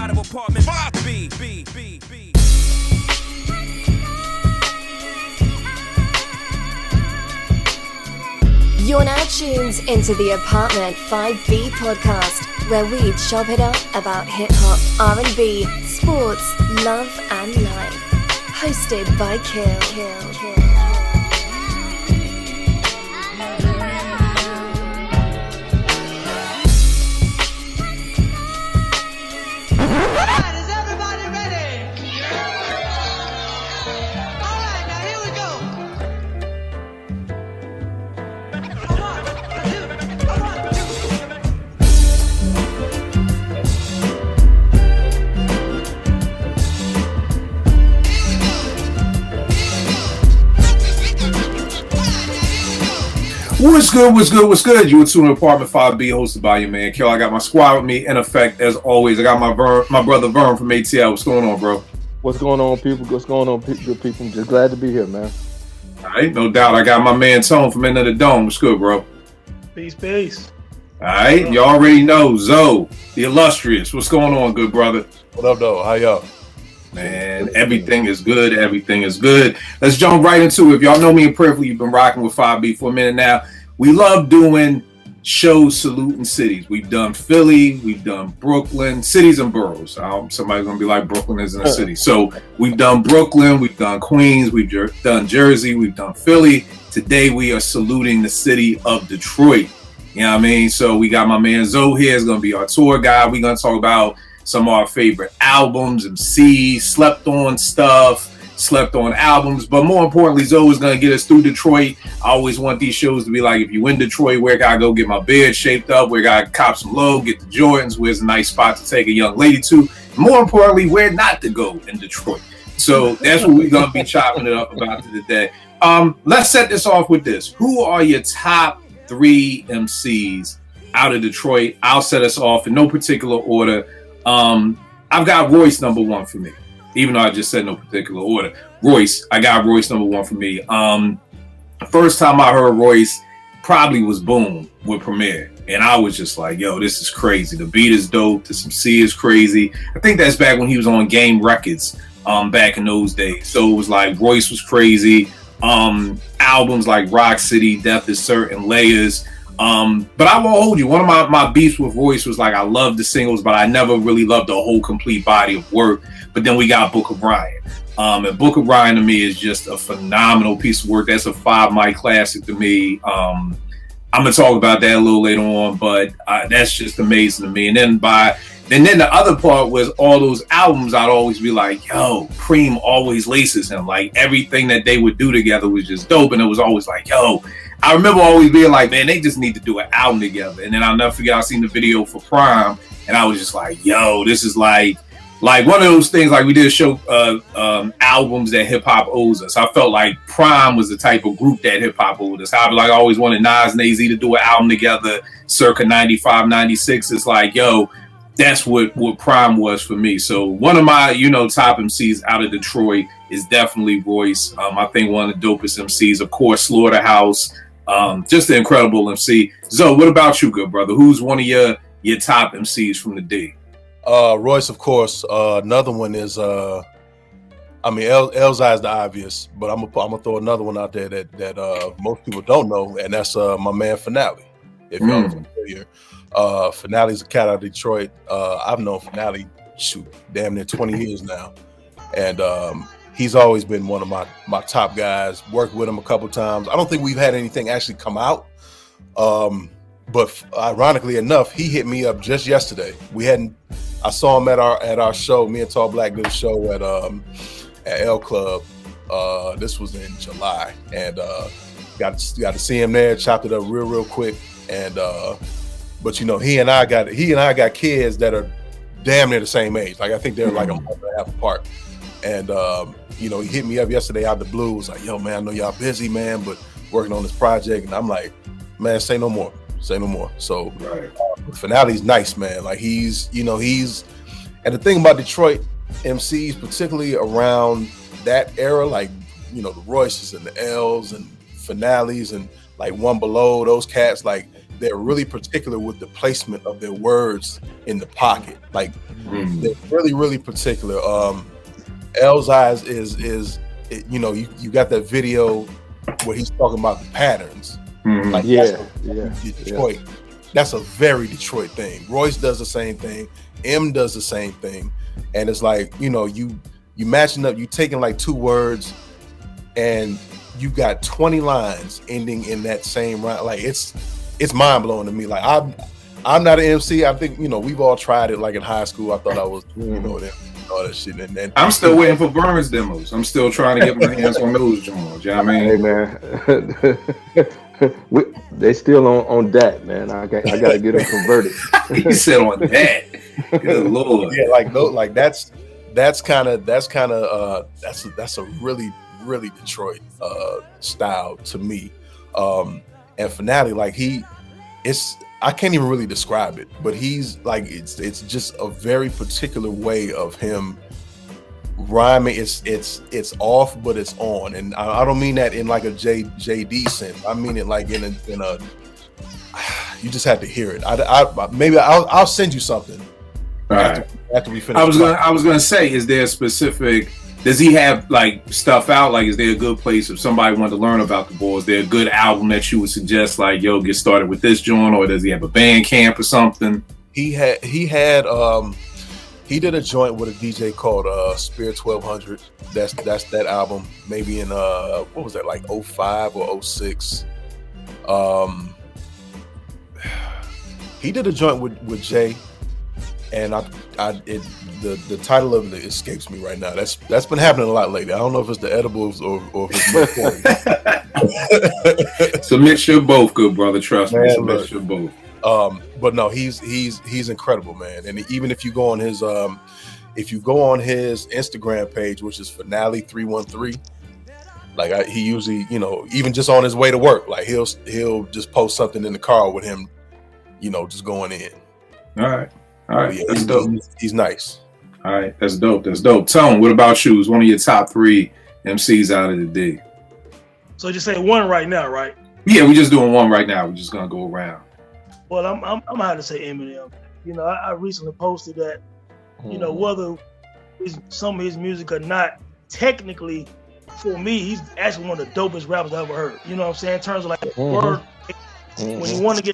out of apartment 5B. You're now tuned into the Apartment 5B podcast, where we chop it up about hip-hop, R&B, sports, love and life. Hosted by Kill. What's good? You were tuning Apartment 5B, hosted by your man, Kill. I got my squad with me in effect, as always. I got my brother Vern from ATL. What's going on, bro? What's going on, people? Good people? I'm just glad to be here, man. All right, no doubt. I got my man Tone from End of the Dome. What's good, bro? Peace. All right, you already know Zoe, the illustrious. What's going on, good brother? What up, though? How y'all? Man, everything is good. Let's jump right into it. If y'all know me in prayerfully, you've been rocking with 5B for a minute now. We love doing shows saluting cities. We've done Philly, we've done Brooklyn, cities and boroughs. Somebody's gonna be like, Brooklyn isn't a city. So we've done Brooklyn, we've done Queens, we've done Jersey, we've done Philly. Today we are saluting the city of Detroit. You know what I mean? So we got my man Zoe here, is gonna be our tour guide. We're gonna talk about some of our favorite albums, MCs, slept on albums, but more importantly, Zoe is going to get us through Detroit. I always want these shows to be like, if you in Detroit, where can I go get my beard shaped up? Where can I cop some low, get the Jordans? Where's a nice spot to take a young lady to? More importantly, where not to go in Detroit. So that's what we're going to be chopping it up about today. Let's set this off with this. Who are your top 3 MCs out of Detroit? I'll set us off in no particular order. I've got Royce number 1 for me, even though I just said no particular order. I got Royce number 1 for me. First time I heard Royce probably was Boom with Premier, and I was just like, yo, this is crazy. The beat is dope. This MC is crazy. I think that's back when he was on Game Records back in those days. So it was like Royce was crazy. Albums like Rock City, Death is Certain, Layers. But I won't hold you. One of my beefs with Royce was like, I love the singles, but I never really loved the whole complete body of work. But then we got Book of Ryan. And Book of Ryan to me is just a phenomenal piece of work. That's a 5 mic classic to me. I'm going to talk about that a little later on, but that's just amazing to me. And then the other part was all those albums, I'd always be like, yo, Cream always laces him. Like everything that they would do together was just dope. And it was always like, yo, I remember always being like, man, they just need to do an album together. And then I'll never forget, I seen the video for Prime, and I was just like, yo, this is like one of those things, like we did a show albums that hip hop owes us. I felt like Prime was the type of group that hip hop owed us. I always wanted Nas and AZ to do an album together circa 95, 96. It's like, yo, that's what Prime was for me. So one of my, top MCs out of Detroit is definitely Royce. I think one of the dopest MCs, of course, Slaughterhouse. Just an incredible MC. Zoe, what about you, good brother? Who's one of your top MCs from the D? Royce, of course. Another one is, Elzhi is the obvious, but I'm gonna throw another one out there that most people don't know, and that's my man Finale. If y'all are familiar, Finale's a cat out of Detroit. I've known Finale, damn near 20 years now, and he's always been one of my top guys. Worked with him a couple times. I don't think we've had anything actually come out. But ironically enough, he hit me up just yesterday. I saw him at our show, me and Tall Black did a show at L Club. This was in July, and got to see him there, chopped it up real quick. And but he and I got kids that are damn near the same age. Like I think they're like a month and a half apart. And he hit me up yesterday out the blue. Was like, yo, man, I know y'all busy, man, but working on this project. And I'm like, man, say no more. So Finale's nice, man. Like he's and the thing about Detroit MCs, particularly around that era, like, the Royces and the L's and Finales and like One Below, those cats, like they're really particular with the placement of their words in the pocket. Like they're really, really particular. Elzhi is you know, you got that video where he's talking about the patterns. Like Detroit. That's a very Detroit thing. Royce does the same thing. M does the same thing. And it's like, you know, you matching up, you taking like 2 words and you got 20 lines ending in that same rhyme. Like it's mind blowing to me. Like I'm not an MC. I think, you know, we've all tried it like in high school. I thought I was, you know, all that shit. And then I'm still waiting for Burns demos. I'm still trying to get my hands on those joints. You know what I mean? Hey man, they still on that, man. I gotta get them converted. He said on that. Good Lord. Yeah, like those, like that's a really Detroit style to me. And Finale, like I can't even really describe it, but he's like it's just a very particular way of him rhyming. It's off, but it's on, and I don't mean that in like a JD sense. I mean it like in a you just have to hear it. Maybe I'll send you something. All right. After we finish. I was gonna say, is there a specific? Does he have like stuff out? Like, is there a good place if somebody wanted to learn about the boy? Is there a good album that you would suggest? Like, yo, get started with this joint, or does he have a band camp or something? He did a joint with a DJ called Spirit 1200. That's that album. Maybe in what was that, like 05 or 06? He did a joint with Jay, and the title of it escapes me right now. That's been happening a lot lately. I don't know if it's the edibles or if it's It's a mixture of both, good brother. Trust me, it's a mixture of both. But no, he's incredible, man. And even if you go on his Instagram page, which is Finale 313, like he usually, you know, even just on his way to work, like he'll just post something in the car with him, you know, just going in. All right, Yeah, that's dope. He's nice. All right, that's dope. Tone, what about you? Who's one of your top 3 MCs out of the day? So just say one right now, right? Yeah, we're just doing one right now. We're just gonna go around. Well, I'm gonna have to say Eminem. You know, I recently posted that, you know, whether some of his music or not, technically, for me, he's actually one of the dopest rappers I ever heard. You know what I'm saying? In terms of like word, when you want to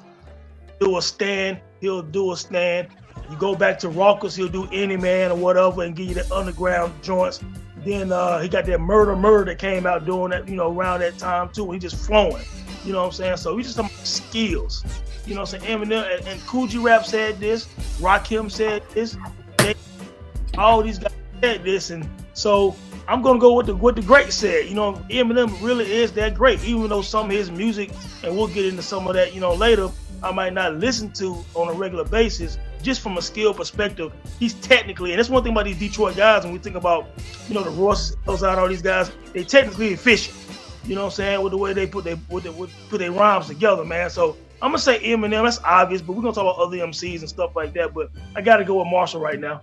do a stand, he'll do a stand. You go back to Rockers, he'll do Any Man or whatever and give you the underground joints. Then he got that murder that came out doing that, you know, around that time too. He just flowing. You know what I'm saying? So we just talking about skills. You know what I'm saying? Eminem and Cool G Rap said this, Rakim said this, all these guys said this, and so I'm gonna go with what the great said. You know, Eminem really is that great, even though some of his music, and we'll get into some of that, you know, later, I might not listen to on a regular basis. Just from a skill perspective, he's technically, and that's one thing about these Detroit guys, when we think about, you know, the Ross, Elzhi, all these guys, they technically efficient. You know what I'm saying? With the way they put their rhymes together, man. So I'm gonna say Eminem. That's obvious, but we're gonna talk about other MCs and stuff like that. But I gotta go with Marshall right now.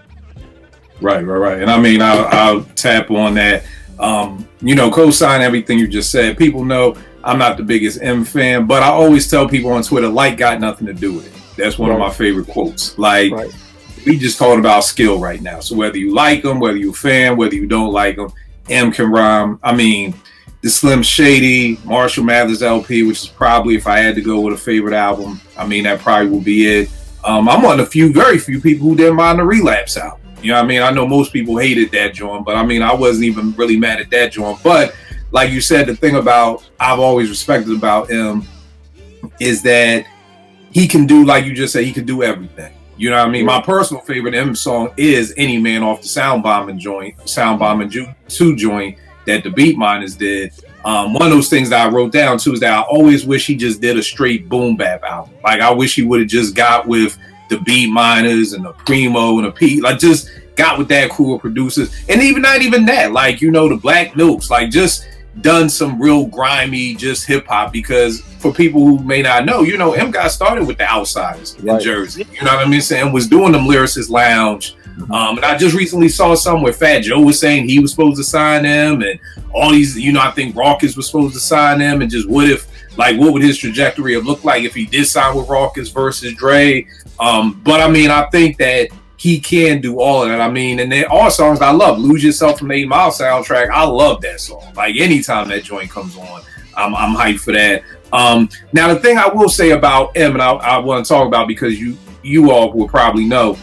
Right. And I mean, I'll tap on that. You know, co-sign everything you just said. People know I'm not the biggest M fan, but I always tell people on Twitter, like got nothing to do with it. That's one of my favorite quotes. Like, we just talking about skill right now. So whether you like them, whether you're a fan, whether you don't like them, M can rhyme. I mean, the Slim Shady, Marshall Mathers LP, which is probably, if I had to go with a favorite album, I mean, that probably will be it. I'm one of the very few people who didn't mind the Relapse album. You know what I mean? I know most people hated that joint, but I mean, I wasn't even really mad at that joint. But like you said, the thing about I've always respected about him is that he can do, like you just said, he can do everything. You know what I mean? My personal favorite M song is Any Man off the Sound Bombing 2 joint that the Beat Miners did. One of those things that I wrote down too is that I always wish he just did a straight boom bap album. Like, I wish he would have just got with the Beat Miners and the Primo and the Pete, like just got with that crew of producers. And even not even that, like, you know, the Black Notes, like just done some real grimy just hip hop. Because for people who may not know, you know, M got started with the Outsiders in Jersey. You know what I mean? Saying was doing them Lyricist Lounge And I just recently saw something where Fat Joe was saying he was supposed to sign him, and all these, I think Rawkus was supposed to sign him, and just what would his trajectory have looked like if he did sign with Rawkus versus Dre? But I mean, I think that he can do all of that. I mean, and then all songs I love. Lose Yourself from the 8 Mile soundtrack. I love that song. Like anytime that joint comes on, I'm hyped for that. Now the thing I will say about M, and I want to talk about, because you all will probably know,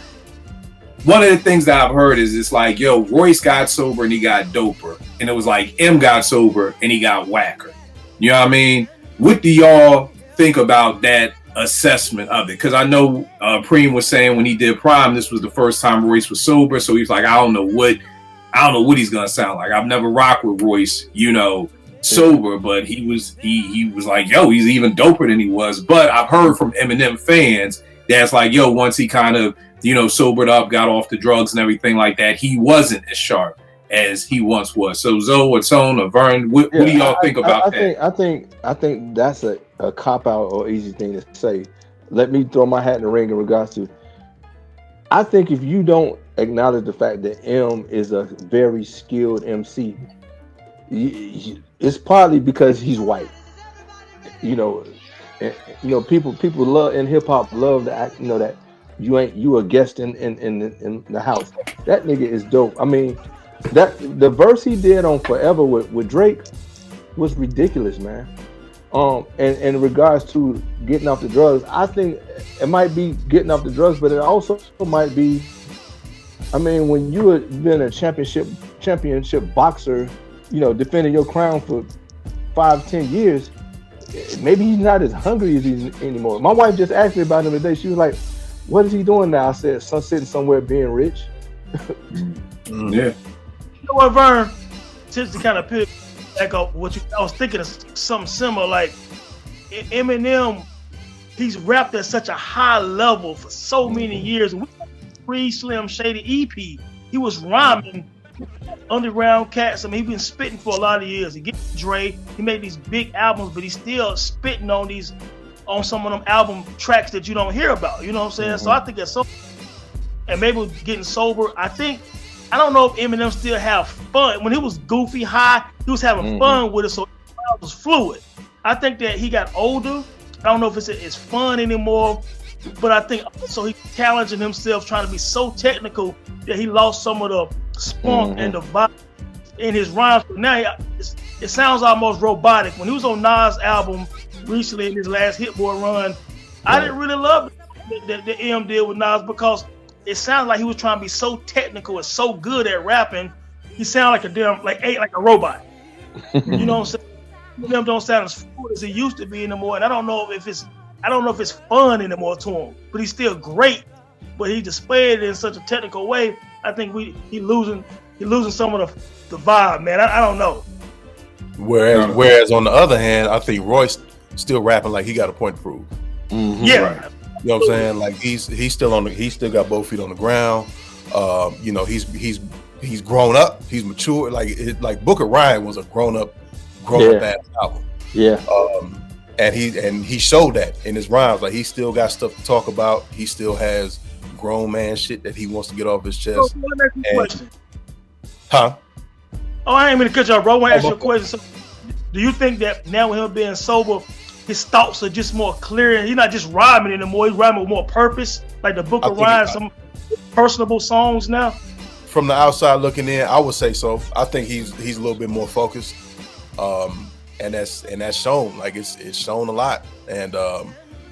one of the things that I've heard is it's like, yo, Royce got sober and he got doper, and it was like M got sober and he got whacker. You know what I mean? What do y'all think about that assessment of it? Because I know Preem was saying when he did Prime, this was the first time Royce was sober, so he's like, I don't know what he's gonna sound like. I've never rocked with Royce, sober, but he was like, yo, he's even doper than he was. But I've heard from Eminem fans that's like, yo, once he kind of sobered up, got off the drugs and everything like that, he wasn't as sharp as he once was. So Zoe or Tone or Vern, what do y'all think about that? I think that's a cop out or easy thing to say. Let me throw my hat in the ring in regards to, I think if you don't acknowledge the fact that M is a very skilled MC, it's partly because he's white. People love in hip hop love to act, that you a guest in the house. That nigga is dope. I mean, that the verse he did on Forever with Drake was ridiculous, man. And in regards to getting off the drugs, I think it might be getting off the drugs, but it also might be, I mean, when you have been a championship boxer, defending your crown for 5-10 years, maybe he's not as hungry as he anymore. My wife just asked me about him today. She was like, what is he doing now? I said, sitting somewhere being rich. Yeah. You know what, Vern? Just to kind of pick back up I was thinking of something similar. Like Eminem, he's rapped at such a high level for so many years. Pre-Slim Shady EP, he was rhyming underground cats. I mean, he's been spitting for a lot of years. He gets Dre, he made these big albums, but he's still spitting on some of them album tracks that you don't hear about. You know what I'm saying? So I think that's so. And maybe getting sober, I don't know if Eminem still have fun. When he was goofy high, he was having fun with it, so it was fluid. I think that he got older. I don't know if it's fun anymore, but I think also he's challenging himself, trying to be so technical that he lost some of the spunk and the vibe in his rhymes. But now it sounds almost robotic. When he was on Nas' album recently in his last Hit Boy run, I didn't really love the M did with Nas, because it sounded like he was trying to be so technical and so good at rapping. He sounded like a robot. You know what I'm saying? Them don't sound as fluid as he used to be anymore. And I don't know if it's fun anymore to him. But he's still great. But he displayed it in such a technical way. I think he losing some of the vibe, man. I don't know. Whereas on the other hand, I think Royce still rapping like he got a point to prove. Yeah. Right. You know what I'm saying? Like he's still got both feet on the ground. He's grown up. He's mature. Like Booker Ryan was a grown up ass album. Yeah. And he showed that in his rhymes. Like he still got stuff to talk about. He still has grown man shit that he wants to get off his chest. So, let me ask you a question. Huh? Oh, I ain't mean to cut you off, bro. I want to ask you a question. So, do you think that now with him being sober, his thoughts are just more clear? He's not just rhyming anymore. He's rhyming with more purpose, like the Book of Ryan, some personable songs now. From the outside looking in, I would say so. I think he's a little bit more focused, and that's shown. Like it's shown a lot, and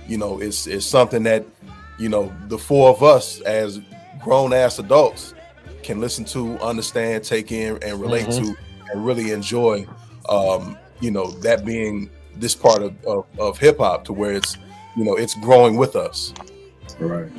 it's something that the four of us as grown ass adults can listen to, understand, take in, and relate to, and really enjoy. That being this part of hip hop, to where it's growing with us. Right.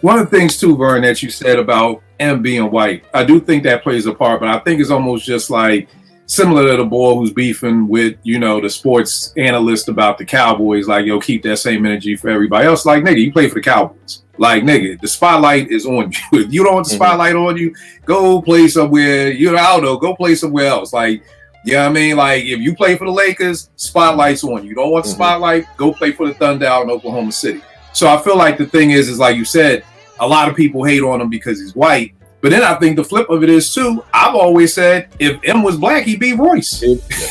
One of the things too, Vern, that you said about M being white, I do think that plays a part, but I think it's almost just like similar to the boy who's beefing with, the sports analyst about the Cowboys, like, yo, keep that same energy for everybody else. Like, nigga, you play for the Cowboys. Like, nigga, the spotlight is on you. If you don't want the spotlight on you, go play somewhere, go play somewhere else. Like, you know what I mean? Like, if you play for the Lakers, spotlight's on you. You don't want the spotlight, go play for the Thunder out in Oklahoma City. So I feel like the thing is like you said, a lot of people hate on him because he's white. But then I think the flip of it is too, I've always said if M was black, he'd be Royce.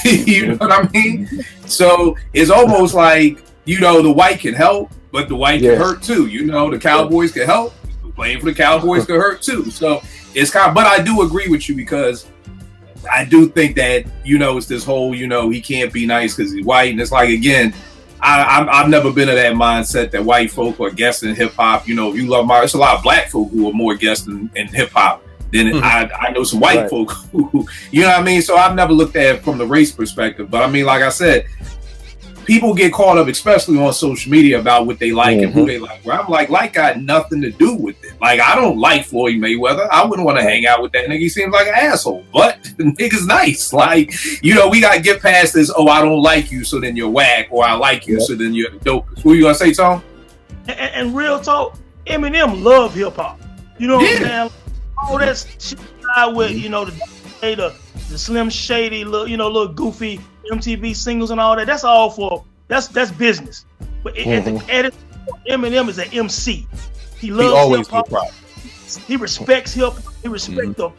You know what I mean? So it's almost like, you know, the white can help, but the white can hurt too. You know, the Cowboys can help, playing for the Cowboys can hurt too. So it's kind of, but I do agree with you because I do think that, you know, it's this whole, you know, he can't be nice because he's white. And it's like, again, I've never been of that mindset that white folk are guests in hip hop. You know, if you love there's a lot of black folk who are more guests in hip hop than I know some white folk who, you know what I mean? So I've never looked at it from the race perspective. But I mean, like I said, people get caught up, especially on social media, about what they like and who they like. Where I'm like got nothing to do with it. Like, I don't like Floyd Mayweather. I wouldn't want to hang out with that nigga. He seems like an asshole, but the nigga's nice. Like, you know, we got to get past this, oh, I don't like you, so then you're whack, or I like you, so then you're dope. Who you going to say, Tom? And real talk, Eminem love hip-hop. You know what I'm saying? All that shit with, you know, the Slim Shady, little goofy MTV singles and all that. That's all for that's business. But Eminem is an MC. He loves hip hop. He respects hip hop. He respects the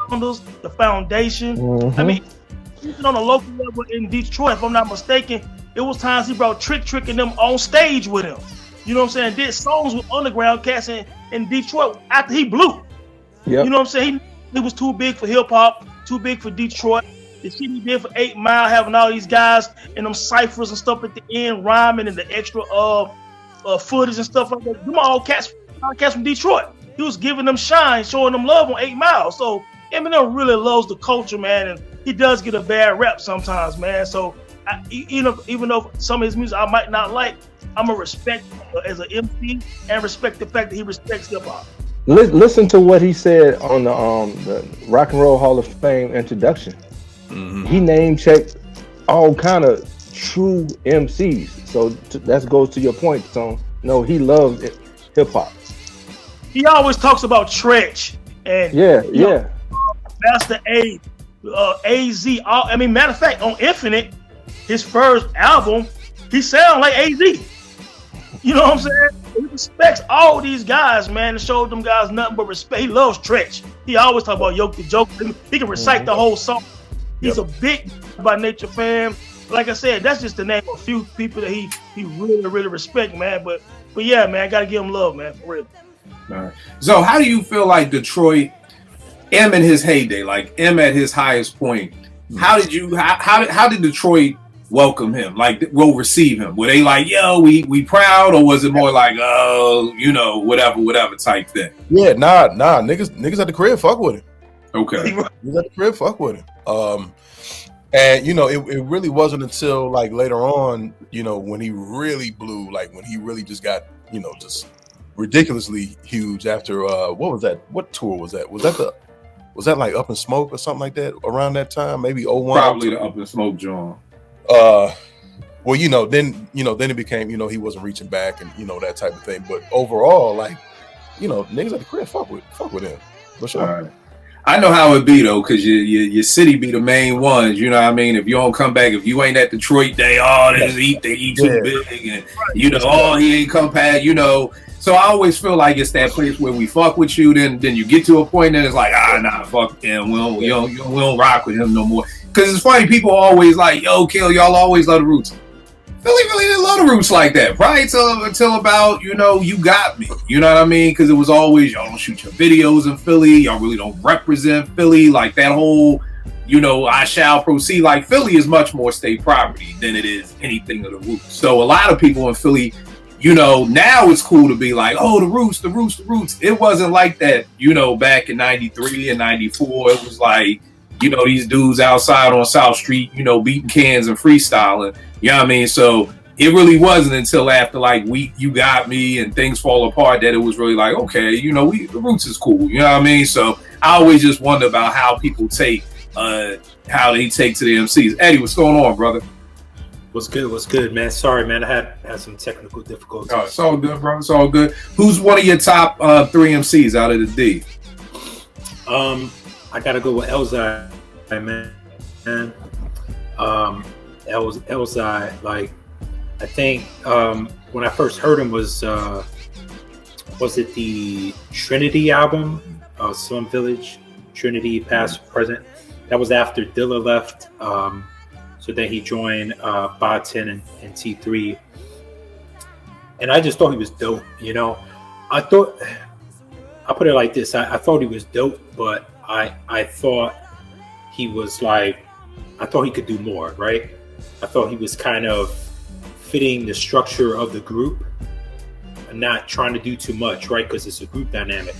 founders, the foundation. I mean, even on a local level in Detroit, if I'm not mistaken, it was times he brought Trick and them on stage with him. You know what I'm saying? Did songs with underground cats in Detroit after he blew. You know what I'm saying? He was too big for hip hop, too big for Detroit. The shit he did for 8 Mile, having all these guys in them ciphers and stuff at the end, rhyming and the extra footage and stuff like that. Them all cats from Detroit. He was giving them shine, showing them love on 8 Mile. So Eminem really loves the culture, man, and he does get a bad rap sometimes, man. So even though some of his music I might not like, I'm gonna respect as an MC and respect the fact that he respects hip hop. Listen to what he said on the Rock and Roll Hall of Fame introduction. He name checked all kind of true MCs. So that goes to your point, Tom. No, he loves hip hop. He always talks about Trice and Master A, AZ. I mean, matter of fact, on Infinite, his first album, he sound like AZ. You know what I'm saying? He respects all these guys, man, and showed them guys nothing but respect. He loves Trice. He always talk about Yoke the Joke. He can recite the whole song. He's a big by nature fan. Like I said, that's just the name of a few people that he really, really respect, man. But yeah, man, I gotta give him love, man, for real. All right. So how do you feel like Detroit, M in his heyday, like M at his highest point? How did Detroit welcome him? Like, will receive him? Were they like, yo, we proud, or was it more like, oh, you know, whatever type thing? Yeah, nah, niggas at the crib fuck with him. Okay. Niggas at the crib fuck with him. And you know, it really wasn't until like later on, you know, when he really blew, like when he really just got, you know, just ridiculously huge after what was that? What tour was that? Was that like Up in Smoke or something like that around that time? Maybe 01? Probably the Up in Smoke, John. Well, then it became, you know, he wasn't reaching back and, you know, that type of thing. But overall, like, you know, niggas at the crib fuck with him. For sure. All right. I know how it be though, because your city be the main ones. You know what I mean? If you don't come back, if you ain't at Detroit, they eat too big, and you know, he ain't come past. You know, so I always feel like it's that place where we fuck with you. Then you get to a point, and it's like, nah, fuck him. We don't rock with him no more. Because it's funny, people always like, yo, Kill, y'all always love the Roots. Philly really didn't love the Roots like that, right? Until about, you know, You Got Me. You know what I mean? Because it was always, y'all don't shoot your videos in Philly. Y'all really don't represent Philly. Like that whole, you know, I shall proceed. Like Philly is much more state property than it is anything of the Roots. So a lot of people in Philly, you know, now it's cool to be like, oh, the Roots. It wasn't like that, you know, back in 93 and 94. It was like, you know, these dudes outside on South Street, you know, beating cans and freestyling. You know what I mean? So it really wasn't until after like You Got Me and Things Fall Apart that it was really like, okay, you know, the Roots is cool. You know what I mean? So I always just wonder about how people take, how they take to the MCs. Eddie, what's going on, brother? What's good, man? Sorry, man, I had some technical difficulties. Oh, it's all good, bro. It's all good. Who's one of your top 3 MCs out of the D? I gotta go with Elzhi, man. Elzhi, like, I think when I first heard him was was it the Trinity album, Slum Village, Trinity Past Present? That was after Dilla left. So then he joined Botin and T3. And I just thought he was dope, you know. I put it like this. I thought he was dope, but I thought he was like, I thought he could do more, right? I thought he was kind of fitting the structure of the group and not trying to do too much, right? Because it's a group dynamic.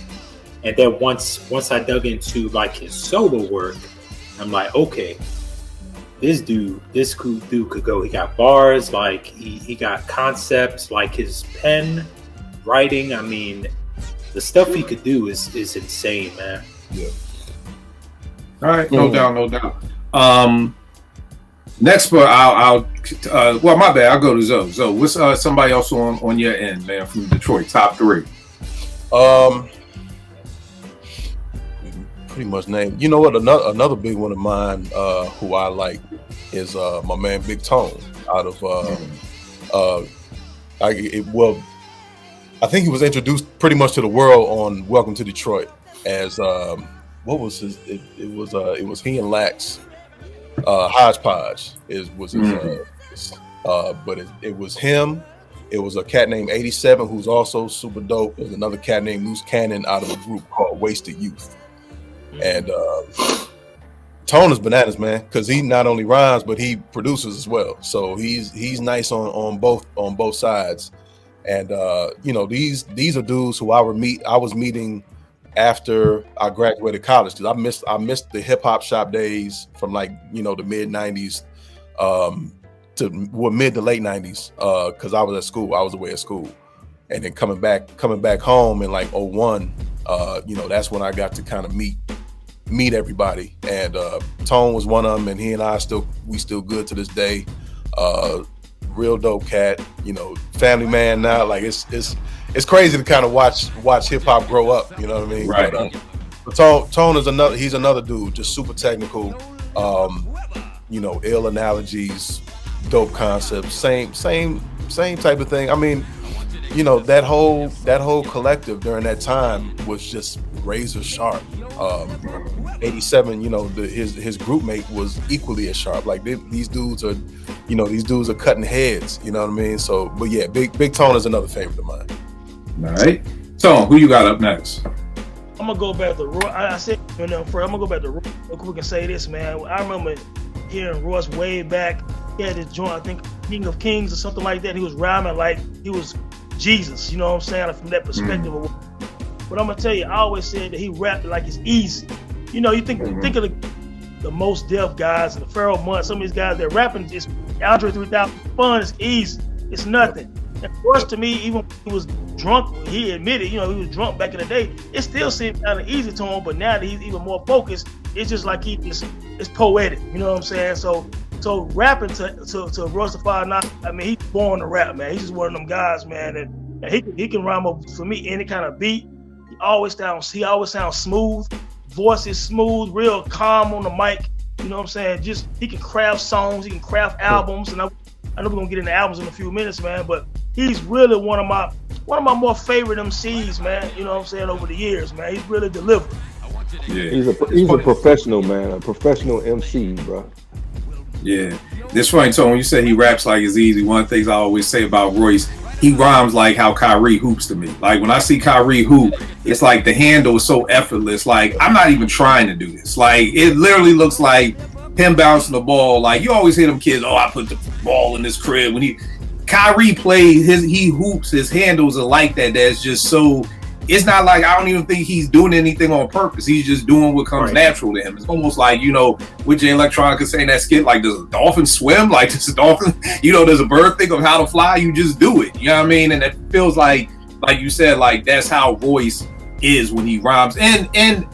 And then once I dug into like his solo work, I'm like, okay, this dude could go. He got bars, like he got concepts, like his pen writing. I mean, the stuff he could do is insane, man. Yeah. All right, no doubt. Next, but I'll well, my bad. I'll go to Zoe. Zoe, what's somebody else on your end, man, from Detroit? Top 3. Pretty much name. You know what? Another big one of mine, who I like, is my man Big Tone out of I think he was introduced pretty much to the world on Welcome to Detroit as what was his? It was he and Lax. Hodgepodge was his, but it was him. It was a cat named 87 who's also super dope. There's another cat named Loose Cannon out of a group called Wasted Youth. And Tone is bananas, man, because he not only rhymes but he produces as well. So he's nice on both sides. And you know, these are dudes who I was meeting after I graduated college, because I missed the hip hop shop days from, like, you know, the mid 90s to mid to late 90s because I was at school. I was away at school, and then coming back home in like 01, you know, that's when I got to kind of meet everybody. And Tone was one of them, and he and I still good to this day. Real dope cat, you know, family man now. Like it's crazy to kind of watch hip hop grow up, you know what I mean? Right. But Tone is another dude, just super technical, you know, ill analogies, dope concepts, same type of thing. I mean, you know, that whole collective during that time was just razor sharp. 87, you know, his group mate was equally as sharp. Like these dudes are cutting heads, you know what I mean? So, but yeah, Big Tone is another favorite of mine. All right, Tone, who you got up next? I'm gonna go back to Roy. I said Eminem first. I'm gonna go back to Roy. Real quick and say this, man. I remember hearing Royce way back. He had this joint, I think King of Kings or something like that. He was rhyming like he was Jesus, you know what I'm saying? From that perspective. But I'm gonna tell you, I always said that he rapped like it's easy. You know, you think of the Most Def guys and the Pharoah Month, some of these guys that rapping is Andre 3000 fun, it's easy, it's nothing. And Royce, to me, even when he was drunk, he admitted, you know, he was drunk back in the day, it still seemed kind of easy to him, but now that he's even more focused, it's just like it's poetic, you know what I'm saying? So rapping to Royce the 5'9", I mean, he's born to rap, man. He's just one of them guys, man, and he can rhyme up, for me, any kind of beat. He always sounds smooth. Voice is smooth, real calm on the mic. You know what I'm saying? Just he can craft songs, he can craft albums, and I know we're gonna get into albums in a few minutes, man. But he's really one of my more favorite MCs, man. You know what I'm saying? Over the years, man, he's really delivered. Yeah, he's a professional, man, a professional MC, bro. Yeah, this funny, Tone. When you say he raps like it's easy, one of the things I always say about Royce, he rhymes like how Kyrie hoops to me. Like when I see Kyrie hoop, it's like the handle is so effortless. Like I'm not even trying to do this. Like it literally looks like him bouncing the ball. Like you always hear them kids, I put the ball in this crib. When Kyrie plays, he hoops, his handles are like that. That's just so. It's not like I don't even think he's doing anything on purpose. He's just doing what comes natural to him. It's almost like, you know, with Jay Electronica saying that skit, like, does a dolphin swim? Like, does a dolphin, you know, does a bird think of how to fly? You just do it. You know what I mean? And it feels like you said, like, that's how Royce is when he rhymes. And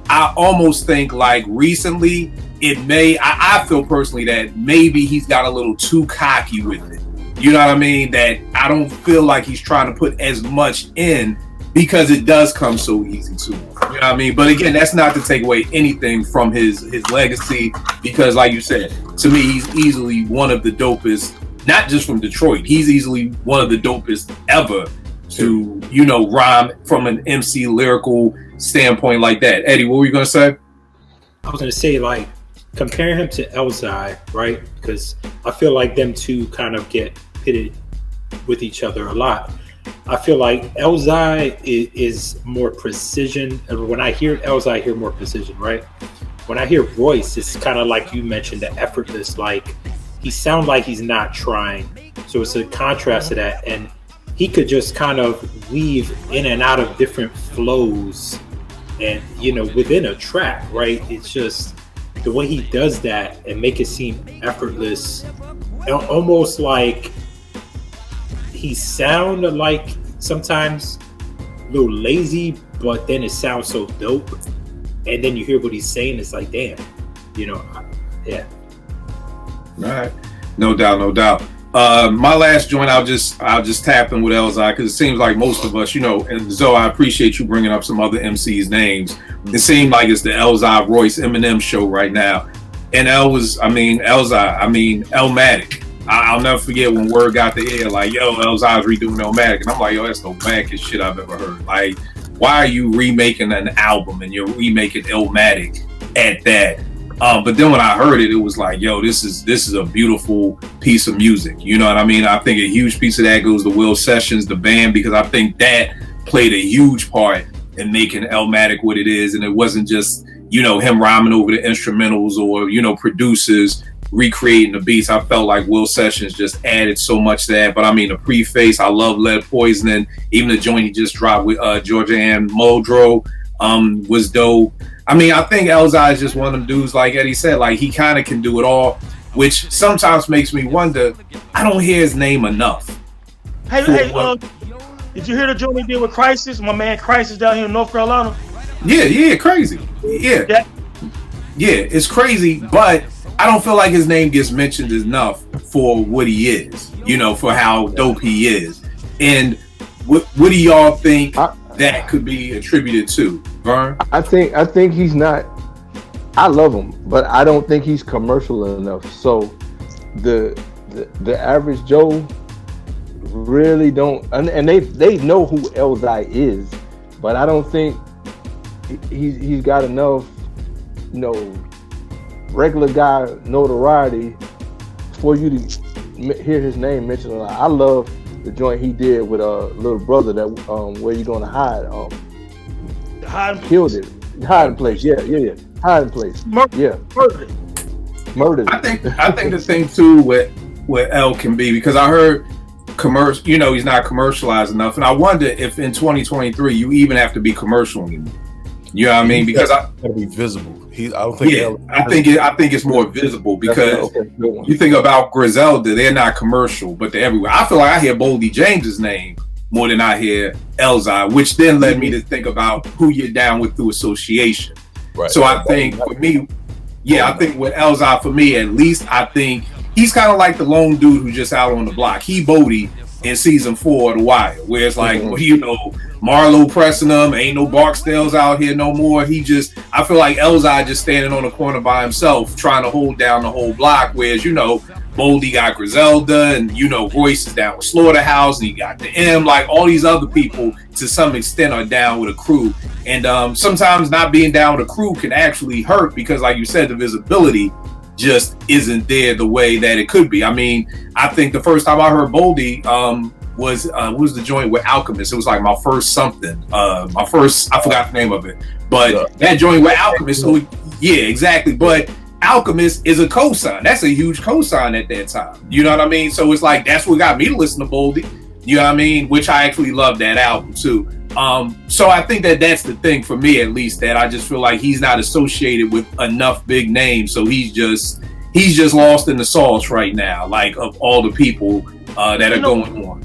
I almost think, like, recently, I feel personally that maybe he's got a little too cocky with it. You know what I mean? That I don't feel like he's trying to put as much in, because it does come so easy to him. You know what I mean? But again, that's not to take away anything from his legacy, because like you said, to me, he's easily one of the dopest, not just from Detroit, he's easily one of the dopest ever to rhyme from an MC lyrical standpoint like that. Eddie, what were you gonna say? I was gonna say, like, comparing him to Elzhi, right? Because I feel like them two kind of get pitted with each other a lot. I feel like Elzhi is more precision. When I hear Elzhi, I hear more precision, right? When I hear Royce, it's kind of like you mentioned, the effortless, like he sounds like he's not trying. So it's a contrast to that. And he could just kind of weave in and out of different flows and, within a track, right? It's just the way he does that and make it seem effortless, almost like he sound like sometimes a little lazy, but then it sounds so dope. And then you hear what he's saying, it's like, damn, yeah. All right, no doubt. My last joint, I'll just tap in with Elzhi because it seems like most of us, and Zoe, I appreciate you bringing up some other MCs' names. It seemed like it's the Elzhi Royce Eminem show right now, and Elzhi, Elmatic. I'll never forget when word got to air, like, yo, Elzhi's redoing Elmatic, and I'm like, yo, that's the wackest shit I've ever heard. Like, why are you remaking an album and you're remaking Elmatic at that? But then when I heard it, it was like, yo, this is a beautiful piece of music. You know what I mean? I think a huge piece of that goes to Will Sessions, the band, because I think that played a huge part in making Elmatic what it is. And it wasn't just, him rhyming over the instrumentals or, producers recreating the beats. I felt like Will Sessions just added so much to that. But I mean, the preface, I love Lead Poisoning. Even the joint he just dropped with Georgia Ann Muldrow was dope. I mean, I think Elzhi is just one of them dudes, like Eddie said, like he kind of can do it all, which sometimes makes me wonder, I don't hear his name enough. Hey, did you hear the joint he did with Crisis? My man Crisis down here in North Carolina. Yeah, crazy. Yeah, it's crazy, but I don't feel like his name gets mentioned enough for what he is, for how dope he is. And what do y'all think that could be attributed to, Vern? I think he's not. I love him, but I don't think he's commercial enough. So the average Joe really don't, and they know who Elzhi is, but I don't think he's got enough, regular guy notoriety for you to hear his name mentioned a lot. I love the joint he did with Little Brother, that Where You Gonna Hide? Killed it. Hiding Place. Yeah. Hiding Place. Murdered. I think the thing too with L can be, because I heard commercial, he's not commercialized enough, and I wonder if in 2023 you even have to be commercial anymore. You know what I mean? Because I gotta be visible. I think it's more visible because you think about Griselda, they're not commercial, but they're everywhere. I feel like I hear Boldy James's name more than I hear Elzhi, which then led me to think about who you're down with through association. Right. So I think for me, I think with Elzhi, for me at least, I think he's kind of like the lone dude who's just out on the block. He Bodie in season 4 of The Wire, where it's like, Marlo pressing him, ain't no Barksdales out here no more. I feel like Elzhi just standing on the corner by himself, trying to hold down the whole block, whereas, Boldy got Griselda, and, Royce is down with Slaughterhouse, and you got the M, like all these other people to some extent are down with a crew. And sometimes not being down with a crew can actually hurt because, like you said, the visibility just isn't there the way that it could be. I mean, I think the first time I heard Boldy was the joint with Alchemist. It was like my first something. I forgot the name of it. But that joint with Alchemist, exactly. But Alchemist is a cosign. That's a huge cosign at that time. You know what I mean? So it's like, that's what got me to listen to Boldy. You know what I mean? Which I actually love that album too. So I think that's the thing for me, at least, that I just feel like he's not associated with enough big names. So he's just lost in the sauce right now, like of all the people that are going on.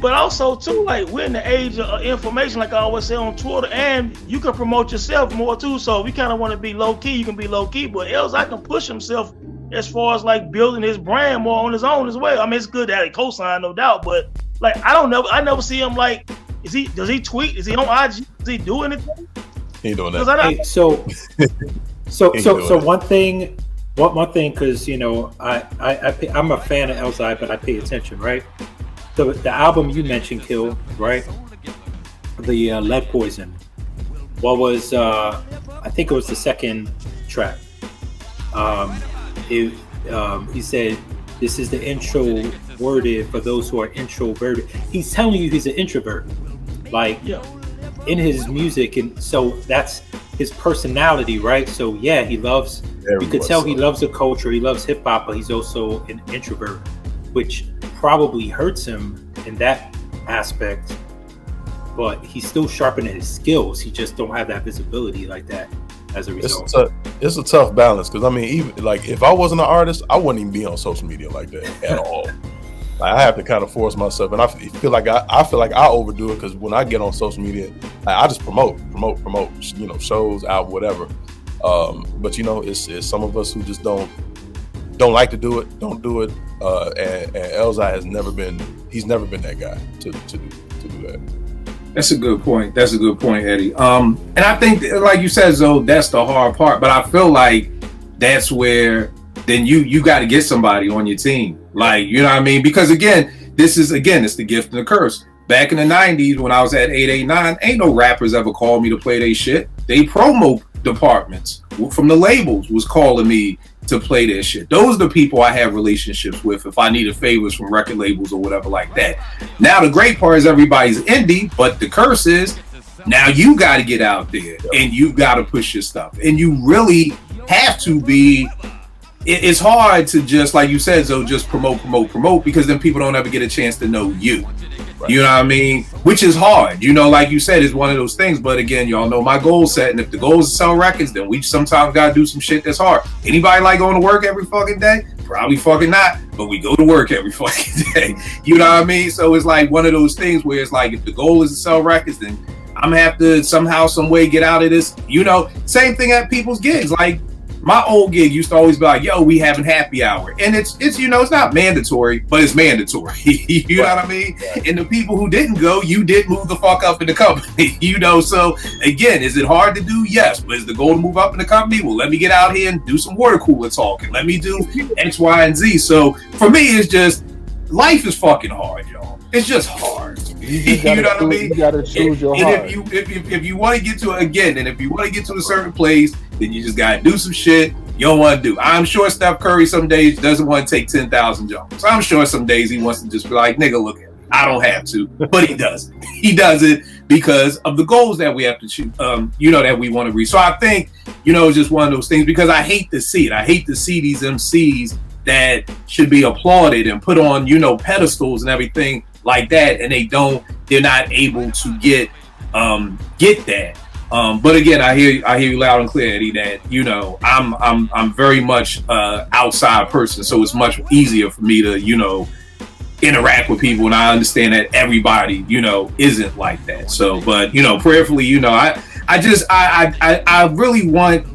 But also too, like, we're in the age of information, like I always say on Twitter, and you can promote yourself more too. So if you kind of want to be low key, you can be low key. But Elzhi can push himself as far as like building his brand more on his own as well. I mean, it's good to have a cosign, no doubt. But like, I never see him like, does he tweet? Is he on IG? Does he do anything? He ain't doing that. Hey, so one thing, because I'm a fan of Elzhi, but I pay attention, right? the album you mentioned, Kill, right? The Lead Poison. What was I think it was the second track. He said, "This is the intro worded for those who are introverted." He's telling you he's an introvert, like in his music, and so that's his personality, right? So yeah, he loves. You could tell he loves the culture. He loves hip hop, but he's also an introvert, which probably hurts him in that aspect. But he's still sharpening his skills. He just don't have that visibility like that as a result. It's a tough balance, because I mean, even like if I wasn't an artist, I wouldn't even be on social media like that at all. Like, I have to kind of force myself, and I feel like I overdo it, because when I get on social media, I just promote, you know, shows, out, whatever. But you know, it's some of us who just don't like to do it, don't do it. And Elzhi has never been that guy to do that. That's a good point. Eddie. And I think, like you said, Zoe, that's the hard part. But I feel like that's where then you got to get somebody on your team. Like, you know what I mean? Because it's the gift and the curse. Back in the 90s when I was at 889, ain't no rappers ever called me to play their shit. They promo departments from the labels was calling me to play their shit. Those are the people I have relationships with if I needed favors from record labels or whatever like that. Now the great part is everybody's indie, but the curse is now you got to get out there and you got to push your stuff. And you really have to be. It's hard to just, like you said, Zoe, just promote, because then people don't ever get a chance to know you. Right. You know what I mean? Which is hard. You know, like you said, it's one of those things. But again, y'all know my goal set. And if the goal is to sell records, then we sometimes got to do some shit that's hard. Anybody like going to work every fucking day? Probably fucking not. But we go to work every fucking day. You know what I mean? So it's like one of those things where it's like, if the goal is to sell records, then I'm going to have to somehow, some way get out of this. You know, same thing at people's gigs. Like, my old gig used to always be like, yo, we having happy hour. And it's you know, it's not mandatory, but it's mandatory. You know what I mean? And the people who didn't go, you did move the fuck up in the company. You know, so again, is it hard to do? Yes. But is the goal to move up in the company? Well, let me get out here and do some water cooler talking. Let me do X, Y, and Z. So for me, it's just, life is fucking hard, y'all. It's just hard. You know what I mean? You gotta choose your heart. If you want to get to a certain place, then you just gotta do some shit you don't want to do. I'm sure Steph Curry some days doesn't want to take 10,000 jumps. I'm sure some days he wants to just be like, nigga, look at me. I don't have to, but he does. He does it because of the goals that we have to shoot, that we want to reach. So I think, it's just one of those things, because I hate to see it. I hate to see these MCs that should be applauded and put on, pedestals and everything like that, and they're not able to get that. But again, I hear you loud and clear, Eddie, that I'm very much outside person, so it's much easier for me to interact with people, and I understand that everybody isn't like that. So, but prayerfully, I really want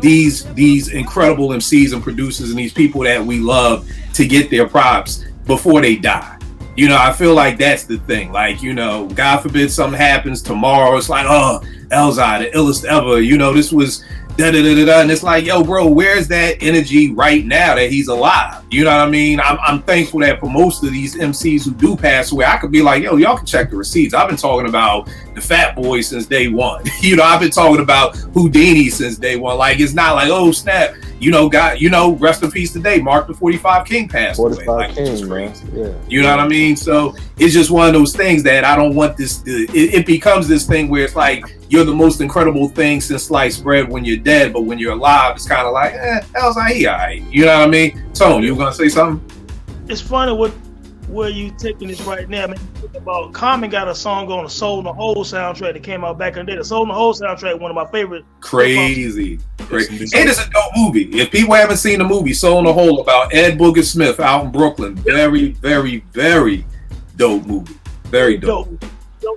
these incredible MCs and producers and these people that we love to get their props before they die. I feel like that's the thing. Like, God forbid something happens tomorrow. It's like, oh, Elzhi, the illest ever. This was da-da-da-da-da. And it's like, yo, bro, where's that energy right now that he's alive? You know what I mean? I'm thankful that for most of these MCs who do pass away, I could be like, yo, y'all can check the receipts. I've been talking about the Fat Boy since day one. I've been talking about Houdini since day one. Like, it's not like, oh, snap. Rest in peace today. Mark the 45 King passed away. Like, King, it's crazy. Yeah. You know what I mean? So it's just one of those things that I don't want this. It becomes this thing where it's like, you're the most incredible thing since sliced bread when you're dead, but when you're alive, it's kind of like, Elzhi, he all right. You know what I mean? Tone, you gonna say something? It's funny where you taking this right now. I mean, think about Common got a song on the Soul in the Hole soundtrack that came out back in the day. The Soul in the Hole soundtrack, one of my favorite. Crazy. And it's a dope movie. If people haven't seen the movie Soul in the Hole about Ed Booger Smith out in Brooklyn, very, very, very dope movie. Very dope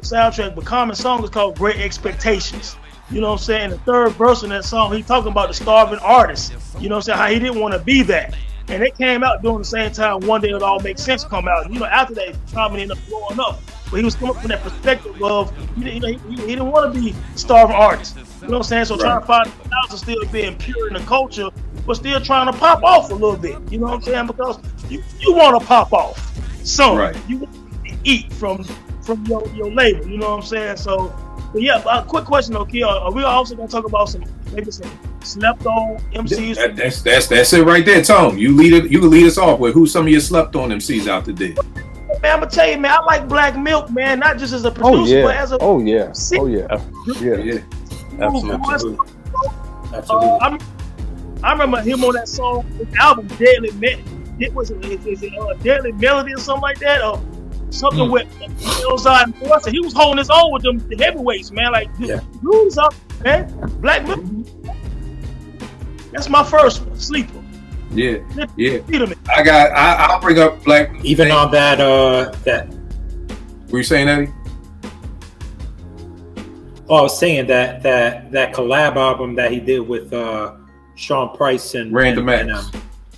soundtrack. But Common song is called Great Expectations. You know what I'm saying? The third verse in that song, he talking about the starving artist. You know what I'm saying? How he didn't want to be that. And it came out during the same time One Day It All Makes Sense come out. After that, Common ended up blowing up. But he was coming from that perspective of, he didn't want to be starving artist. You know what I'm saying? So trying to find the balance of still being pure in the culture, but still trying to pop off a little bit. You know what I'm saying? Because you want to pop off. some. Right. You want to eat from your label. You know what I'm saying? So, but yeah. Quick question, though, are we also gonna talk about some slept on MCs? That's it right there, Tone. You can lead us off with who's some of your slept on MCs out there. Man, I'm gonna tell you, man, I like Black Milk, man, not just as a producer, but as a Absolutely. I remember him on that song, his album Deadly Melody. Is it Deadly Melody or something like that, or something with Elzhi and Trice. He was holding his own with them the heavyweights, man. Like, who's up, man? Black Milk. That's my first one, sleeper. Yeah. I'll bring up Black. Even on that. Were you saying, Eddie? Oh, I was saying that collab album that he did with Sean Price and Random Acts.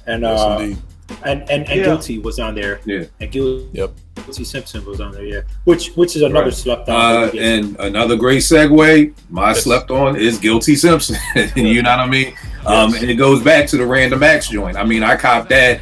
And Guilty was on there. Yeah. And Guilty Simpson was on there. Yeah. Which is another slept on. And another great segue. My slept on is Guilty Simpson. You know what I mean? And it goes back to the Random Acts joint. I mean, I copped that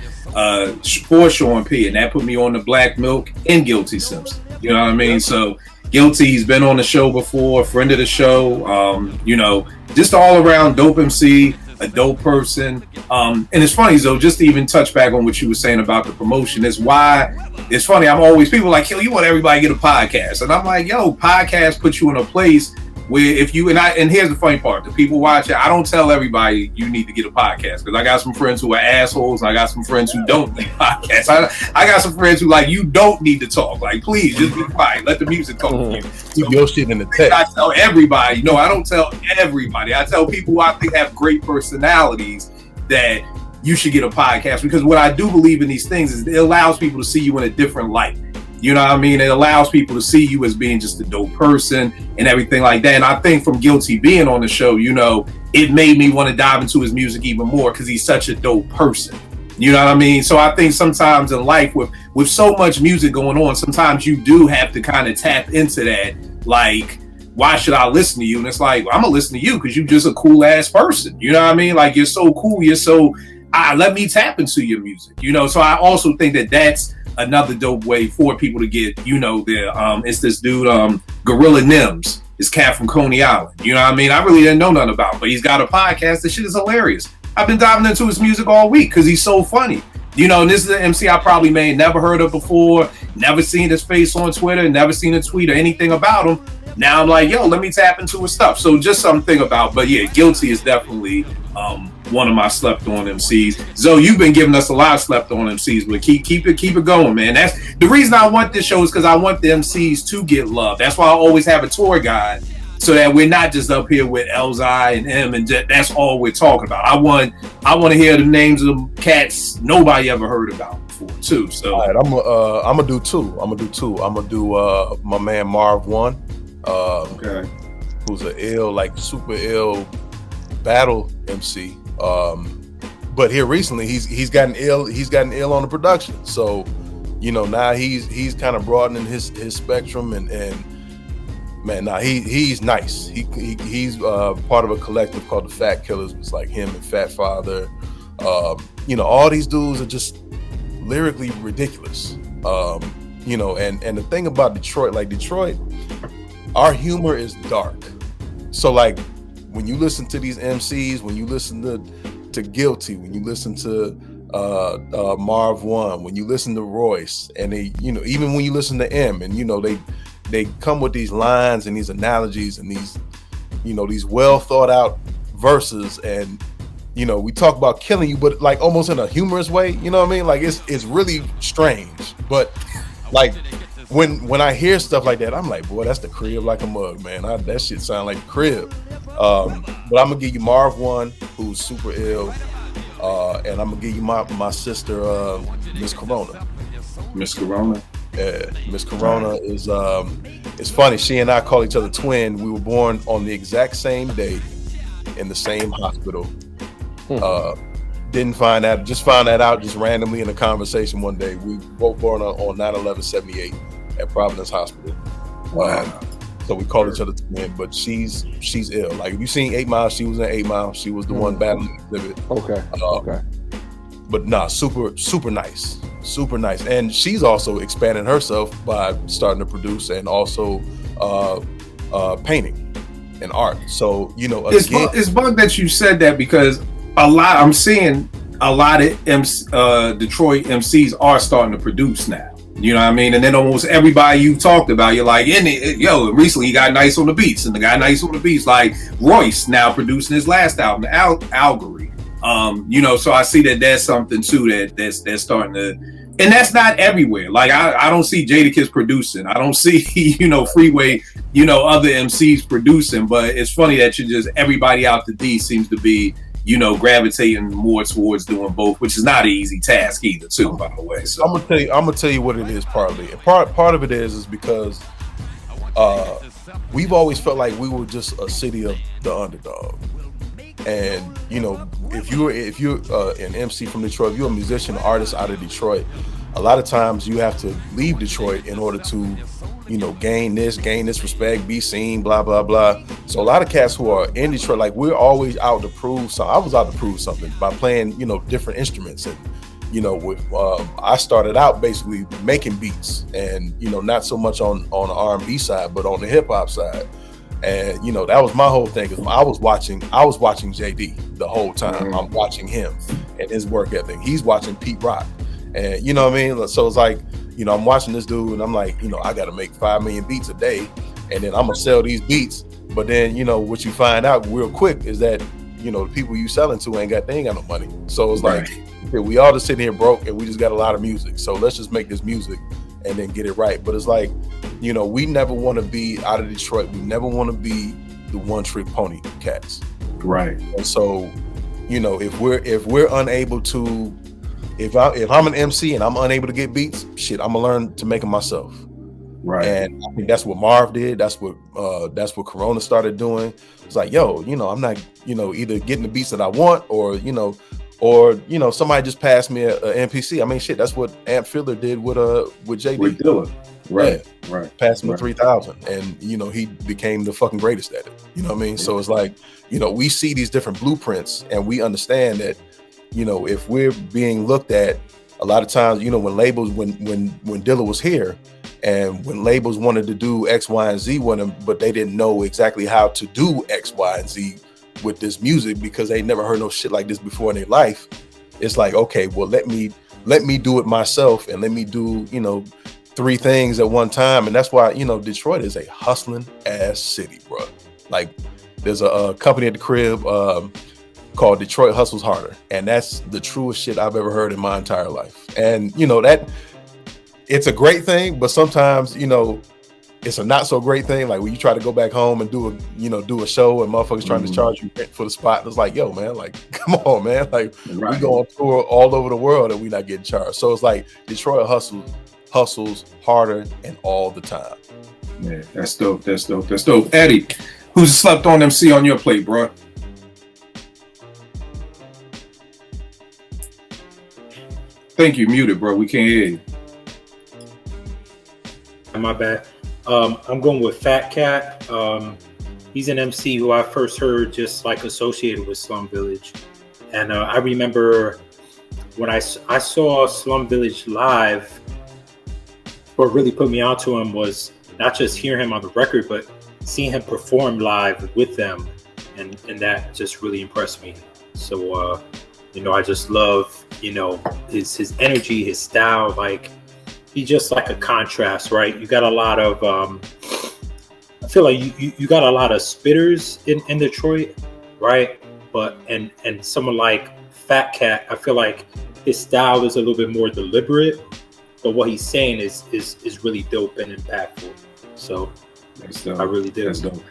for Sean P, and that put me on the Black Milk and Guilty Simpson. You know what I mean? So Guilty's been on the show before, friend of the show. You know, just all around dope MC, a dope person. And it's funny, though, just to even touch back on what you were saying about the promotion, is why it's funny. I'm always, people are like, yo, you want everybody to get a podcast. And I'm like, yo, podcast puts you in a place where if you, and here's the funny part, the people watch it, I don't tell everybody you need to get a podcast, because I got some friends who are assholes, and I got some friends who don't need podcasts. I got some friends who like, you don't need to talk. Like, please, just be quiet. Let the music talk to you. Keep your shit in the text. I tell everybody. No, I don't tell everybody. I tell people who I think have great personalities that you should get a podcast, because what I do believe in these things is it allows people to see you in a different light. You know what I mean? It allows people to see you as being just a dope person and everything like that. And I think from Guilty being on the show, you know, it made me want to dive into his music even more, because he's such a dope person. You know what I mean? So I think sometimes in life with so much music going on, sometimes you do have to kind of tap into that. Like, why should I listen to you? And it's like, well, I'm gonna listen to you because you're just a cool ass person. You know what I mean? Like, you're so cool. You're so, let me tap into your music. You know, so I also think that that's another dope way for people to get, you know, their it's this dude, Gorilla Nims, this cat from Coney Island. You know what I mean? I really didn't know nothing about him, but he's got a podcast. This shit is hilarious. I've been diving into his music all week because he's so funny. You know, and this is an MC I probably never heard of before, never seen his face on Twitter, never seen a tweet or anything about him. Now I'm like, yo, let me tap into his stuff. So just something about, but yeah, Guilty is definitely one of my slept on MCs. Zoe, you've been giving us a lot of slept on MCs, but keep it going, man. That's the reason I want this show, is because I want the MCs to get love. That's why I always have a tour guide, so that we're not just up here with Elzhi and M and that's all we're talking about. I want to hear the names of them cats nobody ever heard about before too. So all right, I'm gonna do two. I'm gonna do my man Marv One, who's a super ill battle MC. But here recently he's gotten ill on the production. So, you know, now he's kind of broadening his spectrum and man, he's nice. He's part of a collective called the Fat Killers. It's like him and Fat Father. You know, all these dudes are just lyrically ridiculous. You know, and the thing about Detroit, our humor is dark. So like, when you listen to these MCs, when you listen to Guilty, when you listen to Marv One, when you listen to Royce, and they, you know, even when you listen to M, and you know, they come with these lines and these analogies and these, you know, these well thought out verses, and you know, we talk about killing you, but like almost in a humorous way. You know what I mean? Like it's really strange, but like. When I hear stuff like that, I'm like, boy, that's the crib like a mug, man. That shit sound like the crib. But I'm gonna give you Marv One, who's super ill, and I'm gonna give you my sister, Miss Corona. Miss Corona. Yeah, Miss Corona is it's funny. She and I call each other twin. We were born on the exact same day in the same hospital. Didn't find that, just found that out just randomly in a conversation one day. We both born on 9/11/78 at Providence Hospital. Wow. So we called each other twin, but she's ill. Like, if you seen 8 Mile, she was in 8 Mile. She was the one battling Exhibit. Okay. But nah, super nice. super nice. And she's also expanding herself by starting to produce and also painting and art. So, you know, again, it's bug that you said that, because I'm seeing a lot of Detroit MCs are starting to produce now. You know what I mean? And then almost everybody you talked about, you're like, recently he got nice on the beats, and the guy nice on the beats, like Royce now producing his last album, Algory. You know, so I see that there's something too that's starting to, and that's not everywhere. Like I don't see Jadakiss producing. I don't see, you know, Freeway, you know, other MCs producing, but it's funny that everybody out the D seems to be, you know, gravitating more towards doing both, which is not an easy task either, too, by the way. So I'm gonna tell you what it is partly. And part of it is because we've always felt like we were just a city of the underdog. And you know, if you're an MC from Detroit, if you're a musician, artist out of Detroit, a lot of times you have to leave Detroit in order to, you know, gain this respect, be seen, blah blah blah. So a lot of cats who are in Detroit, like, we're always out to prove something. I was out to prove something by playing, you know, different instruments. And you know, with I started out basically making beats, and you know, not so much on the R&B side, but on the hip hop side. And you know, that was my whole thing. Cause I was watching JD the whole time. I'm watching him and his work ethic. He's watching Pete Rock, and you know what I mean. So it's like, you know, I'm watching this dude, and I'm like, you know, I got to make 5 million beats a day, and then I'm gonna sell these beats. But then, you know, what you find out real quick is that, you know, the people you selling to they ain't got no money. So it's like, we all just sitting here broke, and we just got a lot of music. So let's just make this music and then get it right. But it's like, you know, we never want to be out of Detroit. We never want to be the one trick pony cats. Right. And so, you know, if we're unable to, if I'm an MC and I'm unable to get beats, shit, I'm gonna learn to make them myself. Right. And I think that's what Marv did. That's what Corona started doing. It's like, yo, you know, I'm not, you know, either getting the beats that I want, or somebody just passed me a NPC. I mean, shit, that's what Amp Fiddler did with JD. With Dilla. Right. Yeah. Right. Passed him a 3000, and you know, he became the fucking greatest at it. You know what I mean? Yeah. So it's like, you know, we see these different blueprints, and we understand that, you know, if we're being looked at, a lot of times, you know, when Dilla was here, and when labels wanted to do X, Y, and Z with him, but they didn't know exactly how to do X, Y, and Z with this music, because they never heard no shit like this before in their life. It's like, okay, well, let me do it myself, and let me do, you know, 3 things at one time. And that's why, you know, Detroit is a hustling ass city, bro. Like, there's a company at the crib called Detroit Hustles Harder, and that's the truest shit I've ever heard in my entire life. And you know, that it's a great thing, but sometimes, you know, it's a not so great thing. Like when you try to go back home and do a show, and motherfuckers trying to charge you for the spot. It's like, yo, man, like, come on, man. Like, we go on tour all over the world and we not getting charged. So it's like Detroit hustles harder and all the time. Yeah, that's dope. Eddie, who's slept on MC on your plate, bro? Think you muted, bro. We can't hear you. My bad. I'm going with Fat Cat. He's an MC who I first heard just like associated with Slum Village. And I remember when I saw Slum Village live, what really put me onto him was not just hearing him on the record, but seeing him perform live with them. And that just really impressed me. So, you know, I just love, you know, his energy, his style. Like, he's just like a contrast, right? You got a lot of, I feel like you got a lot of spitters in Detroit, right? But, and someone like Fat Cat, I feel like his style is a little bit more deliberate, but what he's saying is really dope and impactful. So I really do. That's dope.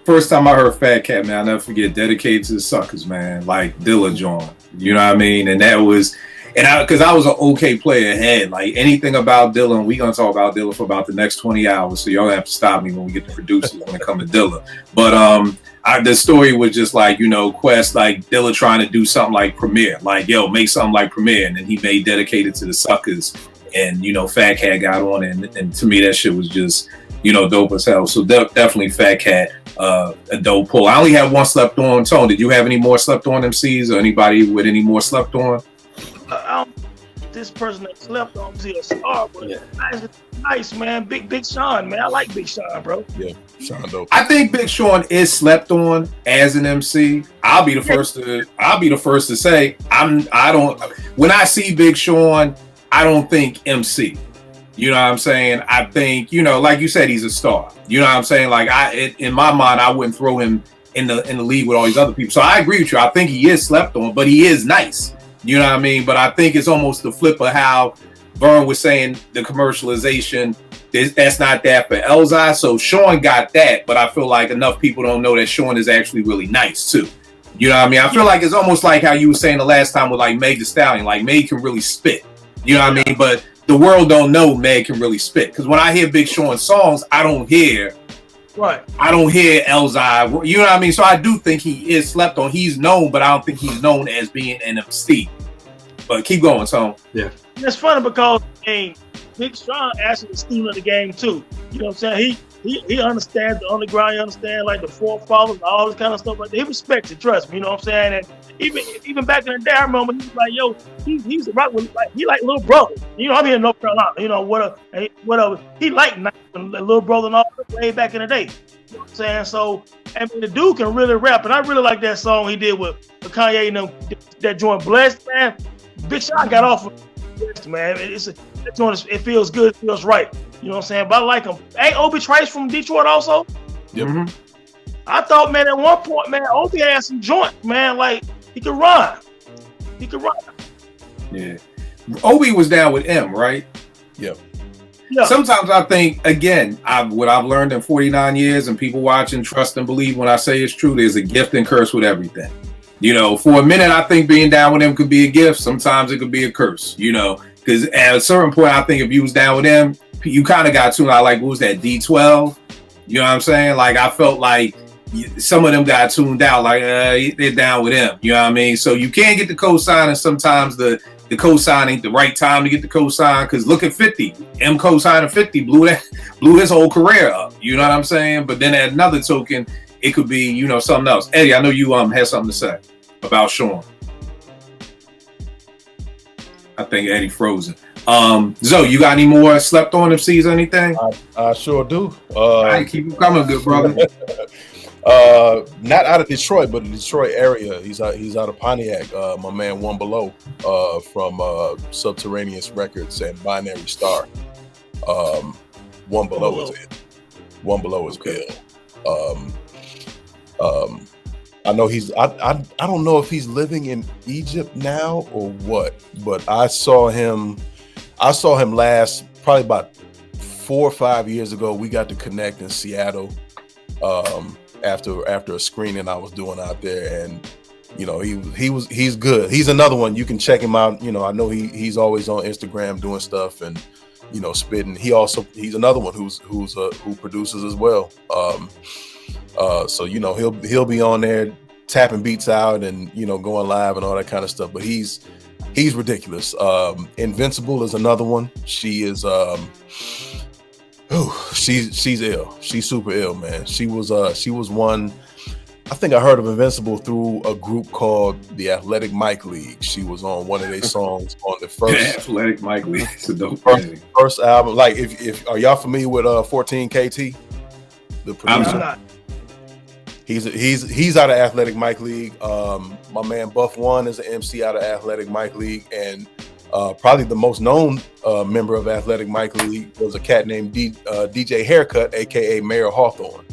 First time I heard Fat Cat, man, I'll never forget, Dedicated to the Suckers, man, like Dilla joint. You know what I mean? And that was, because I was an okay player ahead. Like anything about Dilla, and we're gonna talk about Dilla for about the next 20 hours. So y'all have to stop me when we get to producers when it comes to Dilla. But the story was just like, you know, Quest, like Dilla trying to do something like Premier, like, yo, make something like Premier, and then he made Dedicated to the Suckers, and you know, Fat Cat got on it, and to me that shit was just, you know, dope as hell. So definitely Fat Cat, a dope pull. I only had one slept on. Tone, did you have any more slept on MCs or anybody with any more slept on? this person that slept on is he a star, but nice, man. Big Sean, man. I like Big Sean, bro. Yeah, Sean dope. I think Big Sean is slept on as an MC. I'll be the first to say I don't. When I see Big Sean, I don't think MC. You know what I'm saying? I think, like you said, he's a star. You know what I'm saying? Like in my mind, I wouldn't throw him in the league with all these other people. So I agree with you. I think he is slept on, but he is nice. You know what I mean? But I think it's almost the flip of how Vern was saying the commercialization. That's not that for Elzhi. So Sean got that, but I feel like enough people don't know that Sean is actually really nice too. You know what I mean? I feel like it's almost like how you were saying the last time with like Meg Thee Stallion. Like Meg can really spit. You know what I mean? But the world don't know Meg can really spit. Because when I hear Big Sean songs, I don't hear Elzhi. You know what I mean? So I do think he is slept on. He's known, but I don't think he's known as being an MC. But keep going, Tom. Yeah. It's funny because Big Sean actually is stealing the game too. You know what I'm saying? He understands the underground. He understands like the forefathers, all this kind of stuff like that. He respects it. Trust me. You know what I'm saying? And even back in the day, I remember he was like, yo, he's a rock with like he like little brother. You know, I'm here in North Carolina. You know whatever. He like little brother and all that way back in the day. You know what I'm saying? So I mean, the dude can really rap, and I really like that song he did with Kanye and them, that joint Blessed, man. Big Sean got off of Blessed, man. That joint it feels good, it feels right. You know what I'm saying? But I like him. Hey, Obie Trice from Detroit also. Yep. Mm-hmm. I thought, man, at one point, man, Obie had some joint, man. Like he could run. Yeah. Obie was down with M, right? Yep. Yeah. Sometimes I think, again, what I've learned in 49 years and people watching, trust and believe when I say it's true, there's a gift and curse with everything. You know, for a minute, I think being down with him could be a gift. Sometimes it could be a curse, because at a certain point, I think if you was down with him, you kind of got tuned out. Like, what was that, D12? You know what I'm saying? Like, I felt like some of them got tuned out, like, they're down with him. You know what I mean? So you can't get the cosign, and sometimes the cosign ain't the right time to get the cosign, because look at 50. M cosigning 50 blew his whole career up. You know what I'm saying? But then at another token, it could be, something else. Eddie, I know you had something to say about Sean. I think Eddie frozen. Zoe, you got any more slept on MCs or anything? I sure do. All right, keep them coming, good brother. Not out of Detroit, but the Detroit area. He's out of Pontiac. My man One Below from Subterraneous Records and Binary Star. One Below is it. One Below is ill. I know I don't know if he's living in Egypt now or what, but I saw him last probably about 4 or 5 years ago. We got to connect in Seattle after a screening I was doing out there, and he's good. He's another one you can check him out. I know he's always on Instagram doing stuff and spitting. He's another one who produces as well. So he'll be on there tapping beats out and going live and all that kind of stuff. But he's ridiculous. Invincible is another one. She is she's ill. She's super ill, man. She was one. I think I heard of Invincible through a group called the Athletic Mic League. She was on one of their songs on the first Athletic Mic League. It's a dope first album. Like if are y'all familiar with 14KT? The producer. I'm not. He's out of Athletic Mic League. My man Buff One is an MC out of Athletic Mic League, and probably the most known member of Athletic Mic League was a cat named DJ Haircut, aka Mayor Hawthorne,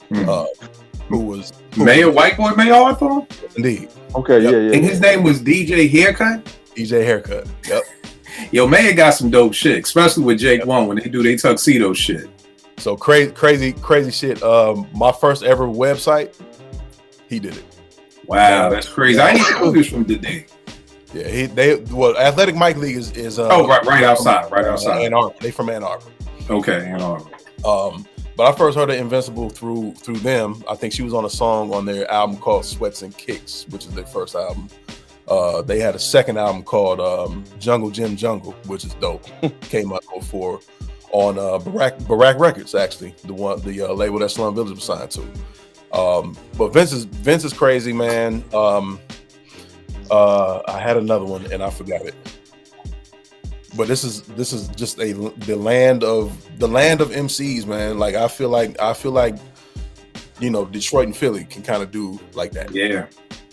who was Mayor White Boy Mayor Hawthorne. Indeed. Okay, Yep. yeah. And his name was DJ Haircut. DJ Haircut. Yep. Yo, Mayor got some dope shit, especially with Jake One when they do their tuxedo shit. So crazy shit. My first ever website, he did it. Wow, that's crazy. I didn't know this from today. Yeah, Athletic Mic League is right outside. Ann Arbor. They from Ann Arbor. Okay, Ann Arbor. But I first heard of Invincible through them. I think she was on a song on their album called Sweats and Kicks, which is their first album. They had a second album called Jungle Jim Jungle, which is dope. Came out in 2004 on Barack Records, actually, the label that Slum Village was signed to. But Vince is crazy, man. I had another one and I forgot it. but this is just the land of MCs, man. Like I feel like Detroit and Philly can kind of do like that. Yeah,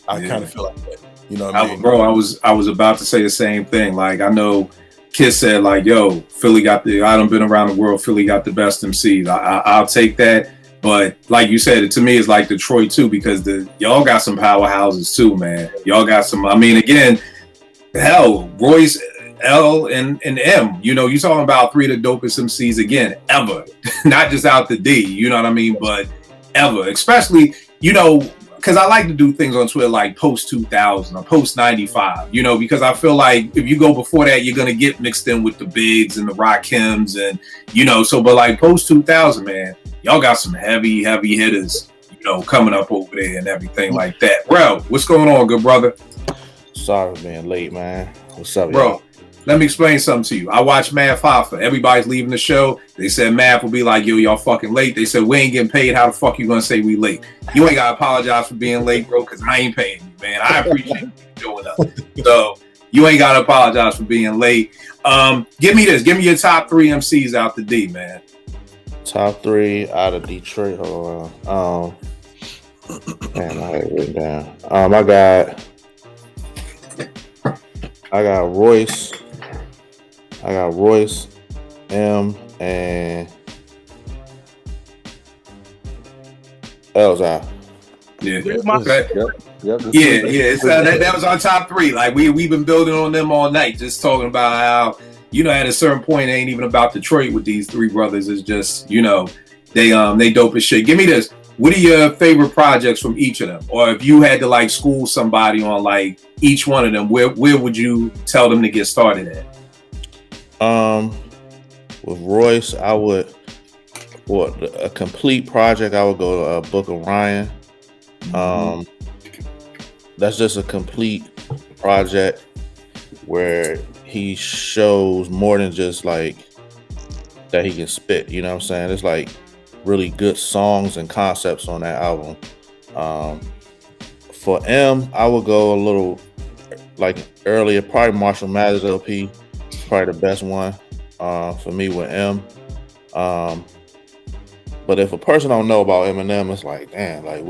I kind of feel like that. You know what I mean? Bro, I was about to say the same thing. Like I know Kiss said, like, yo, Philly got I done been around the world. Philly got the best MCs. I'll take that. But like you said, to me, it's like Detroit too, because y'all got some powerhouses too, man. Y'all got some. I mean, again, hell, Royce, L, and M. You talking about three of the dopest MCs again ever, not just out the D. You know what I mean? But ever, especially because I like to do things on Twitter like post 2000 or post 95. Because I feel like if you go before that, you're gonna get mixed in with the Bigs and the Rakims and but like post 2000, man. Y'all got some heavy hitters, coming up over there and everything like that. Bro, what's going on, good brother? Sorry for being late, man. What's up, bro? Y'all? Let me explain something to you. I watched Mad Fafa. Everybody's leaving the show. They said Mad will be like, yo, y'all fucking late. They said, we ain't getting paid. How the fuck you gonna say we late? You ain't gotta apologize for being late, bro, because I ain't paying you, man. I appreciate you doing up. So you ain't gotta apologize for being late. Give me this. Give me your top 3 MCs out the D, man. Top 3 out of Detroit. Hold on. Man, I had it written down. I got Royce. I got Royce, M, and Elzhi. Yeah. Yep. Yeah. That was our top 3. Like we've been building on them all night, just talking about how at a certain point, it ain't even about Detroit with these 3 brothers. It's just they dope as shit. Give me this. What are your favorite projects from each of them? Or if you had to like school somebody on like each one of them, where would you tell them to get started at? With Royce, I would a complete project. I would go to Book of Ryan. That's just a complete project where he shows more than just like that he can spit. You know what I'm saying? It's like really good songs and concepts on that album. For M, I would go a little like earlier, probably Marshall Mathers LP, probably the best one for me with M. But if a person don't know about Eminem, it's like, damn, like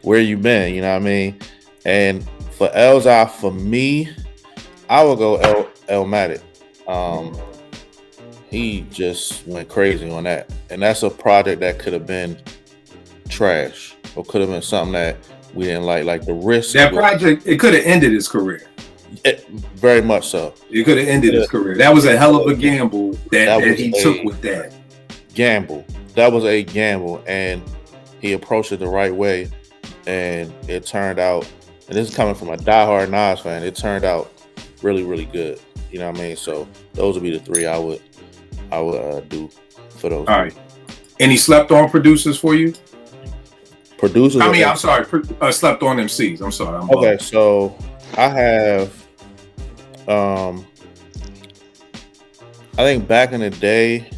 where you been? You know what I mean? And for Elzhi, for me, I would go Elmatic. He just went crazy on that, and that's a project that could have been trash or could have been something that we didn't like the risk. That project, it could have ended his career. Very much so. It could have ended his career. That was a hell of a gamble that he took with that. Gamble. That was a gamble, and he approached it the right way, and it turned out. And this is coming from a diehard Nas fan. It turned out really, really good. You know what I mean? So those would be the 3 I would do for those. All right. Any slept on producers for you? Producers? I mean, I'm sorry. Slept on MCs. I'm sorry. Okay, so I have, I think back in the day,